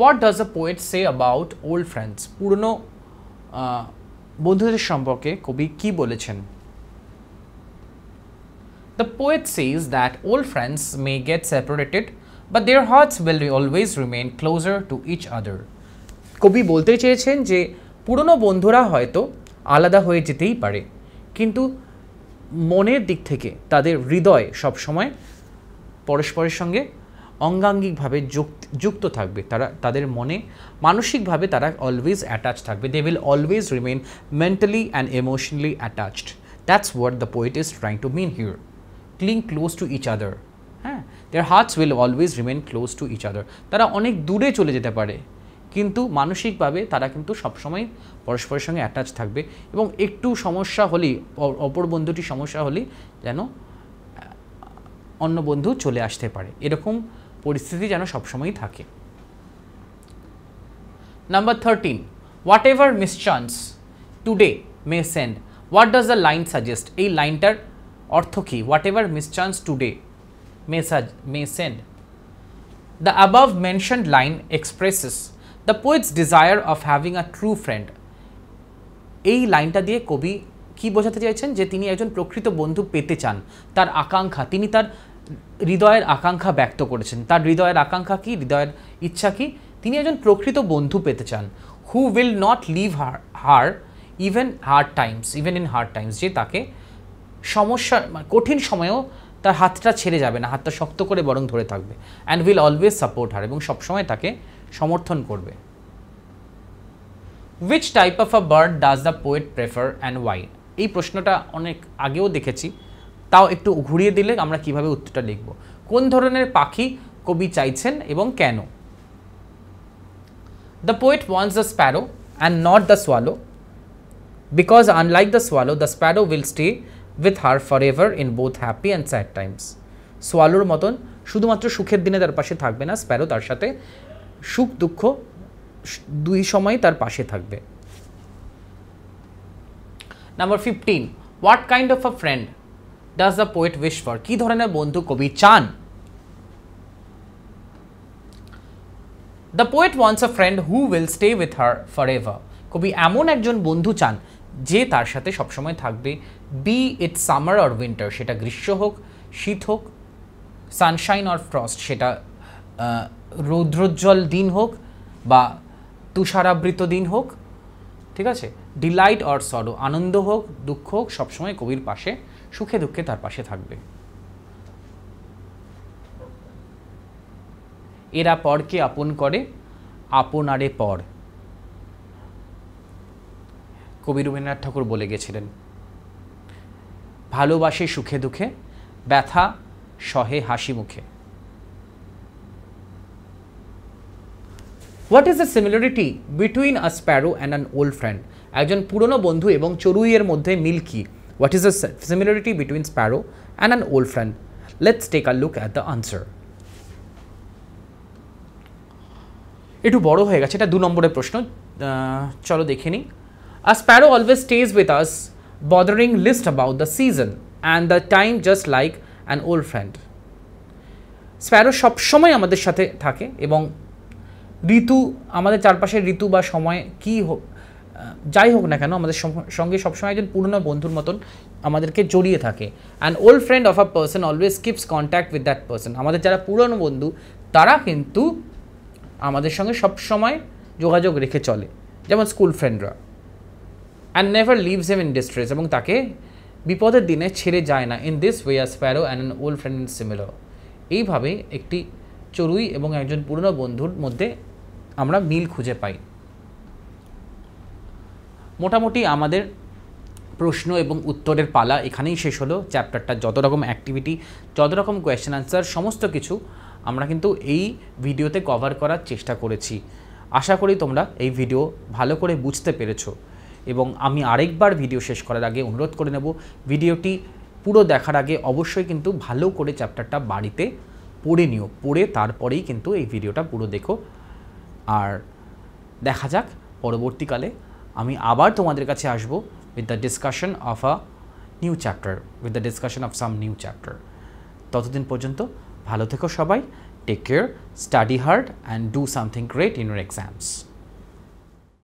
What does a poet say about old friends? পুরনো বন্ধুদের সম্পর্কে কবি কি বলেছেন? The poet says that old friends may get separated, but their hearts will always remain closer to each other. কবি বলতে চেয়েছেন যে পুরনো বন্ধুরা হয়তো আলাদা হয়ে যেতেই পারে, কিন্তু মনের দিক থেকে তাদের হৃদয় সবসময় পরস্পরের সঙ্গে অঙ্গাঙ্গিকভাবে যুক্ত থাকবে। তাদের মনে মানসিকভাবে তারা অলওয়েজ অ্যাটাচ থাকবে। They will always remain mentally and emotionally attached. That's what the poet is trying to mean here. Cling close to each other. হ্যাঁ, their hearts will always remain close to each other. তারা অনেক দূরে চলে যেতে পারে, কিন্তু মানসিকভাবে তারা কিন্তু সবসময় পরস্পরের সঙ্গে অ্যাটাচ থাকবে, এবং একটু সমস্যা হলেই, অপর বন্ধুটি সমস্যা হলেই যেন অন্য বন্ধু চলে আসতে পারে, এরকম পরিস্থিতি যেন সবসময়ই থাকে। Number 13, whatever mischance today may send, what does the line suggest? এই লাইনটার অর্থ কি? whatever mischance today may send. The above mentioned line expresses the poet's desire of having a true friend, এই লাইনটা দিয়ে কবি কি বোঝাতে চাইছেন যে তিনি একজন প্রকৃত বন্ধু পেতে চান, তার আকাঙ্ক্ষা, তিনি তার হৃদয়ের আকাঙ্ক্ষা ব্যক্ত করেছেন। তার হৃদয়ের আকাঙ্ক্ষা কি, হৃদয়ের ইচ্ছা কি, তিনি একজন প্রকৃত বন্ধু পেতে চান। Who will not leave her even in hard times, যে তাকে সমস্যা কঠিন সময়েও তার হাতটা ছেড়ে যাবে না, হাতটা শক্ত করে বরং ধরে থাকবে। And will always support her, এবং সবসময় তাকে সমর্থন করবে। Which type of a bird does the poet prefer and why? এই প্রশ্নটা অনেক আগেও দেখেছি, তাও একটু ঘুরিয়ে দিলে আমরা কিভাবে উত্তরটা লিখব। কোন ধরনের পাখি কবি চাইছেন এবং কেন? The poet wants the sparrow and not the swallow, because unlike the swallow the sparrow will stay with her for ever in both happy and sad times. সোয়ালোর মতন শুধুমাত্র সুখের দিনে তার পাশে থাকবে না, স্প্যারো তার সাথে সুখ দুঃখ দুই সময় তার পাশে থাকবে। Number 15, what kind of a friend does the poet wish for? কি ধরনের বন্ধু কবি চান? The poet wants a friend who will stay with her for ever. কবি এমন একজন বন্ধু চান যে তার সাথে সবসময় থাকবে, be it summer or winter, সেটা গ্রীষ্ম হোক, শীত হোক, সানশাইন অর ফ্রস্ট, সেটা রৌদ্রোজ্জ্বল দিন হোক বা তুষারাবৃত দিন হোক, ঠিক আছে, ডিলাইট অর সরো, আনন্দ হোক, দুঃখ হোক, সবসময় কবির পাশে, সুখে দুঃখে তার পাশে থাকবে। এরা পরকে আপন করে, আপনারে পর, কবি রবীন্দ্রনাথ ঠাকুর বলে গেছিলেন। ভালোবাসে সুখে দুঃখে, ব্যথা সহে হাসি মুখে। What is the similarity between a sparrow and an old friend? একজন পুরনো বন্ধু এবং চড়ুইয়ের মধ্যে মিল কি? What is the similarity between sparrow and an old friend? Let's take a look at the answer. একটু বড় হয়ে গেছে, এটা 2 নম্বরের প্রশ্ন, চলো দেখে নিই। A sparrow always stays with us, bothering list about the season and the time just like an old friend. Sparrow সবসময় আমাদের সাথে থাকে এবং ঋতু, আমাদের চারপাশের ঋতু বা সময় কি হোক, যাই হোক না কেন, আমাদের সঙ্গে সবসময় একজন পুরনো বন্ধুর মতন আমাদেরকে জড়িয়ে থাকে। An old friend of a person always keeps contact with that person. আমাদের যারা পুরনো বন্ধু তারা কিন্তু আমাদের সঙ্গে সবসময় যোগাযোগ রেখে চলে, যেমন স্কুল ফ্রেন্ডরা। And never leaves him in distress, এবং তাকে বিপদের দিনে ছেড়ে যায় না। In this way a sparrow and an old friend in similar. এইভাবে একটি চড়ুই এবং একজন পুরনো বন্ধুর মধ্যে আমরা মিল খুঁজে পাই। মোটামুটি আমাদের প্রশ্ন এবং উত্তরের পালা এখানেই শেষ হলো। চ্যাপ্টারটা যত রকম অ্যাক্টিভিটি, যত রকম কোয়েশ্চেন আনসার, সমস্ত কিছু আমরা কিন্তু এই ভিডিওতে কভার করার চেষ্টা করেছি। আশা করি তোমরা এই ভিডিও ভালো করে বুঝতে পেরেছো, এবং আমি আরেকবার ভিডিও শেষ করার আগে অনুরোধ করে নেব, ভিডিওটি পুরো দেখার আগে অবশ্যই কিন্তু ভালো করে চ্যাপ্টারটা বাড়িতে পড়ে নিও, পড়ে তারপরেই কিন্তু এই ভিডিওটা পুরো দেখো। আর দেখা যাক পরবর্তীকালে আমি আবার তোমাদের কাছে আসবো with the discussion of a new chapter, with the discussion of some new chapter. ততদিন পর্যন্ত ভালো থেকো সবাই, take care, study hard and do something great in your exams.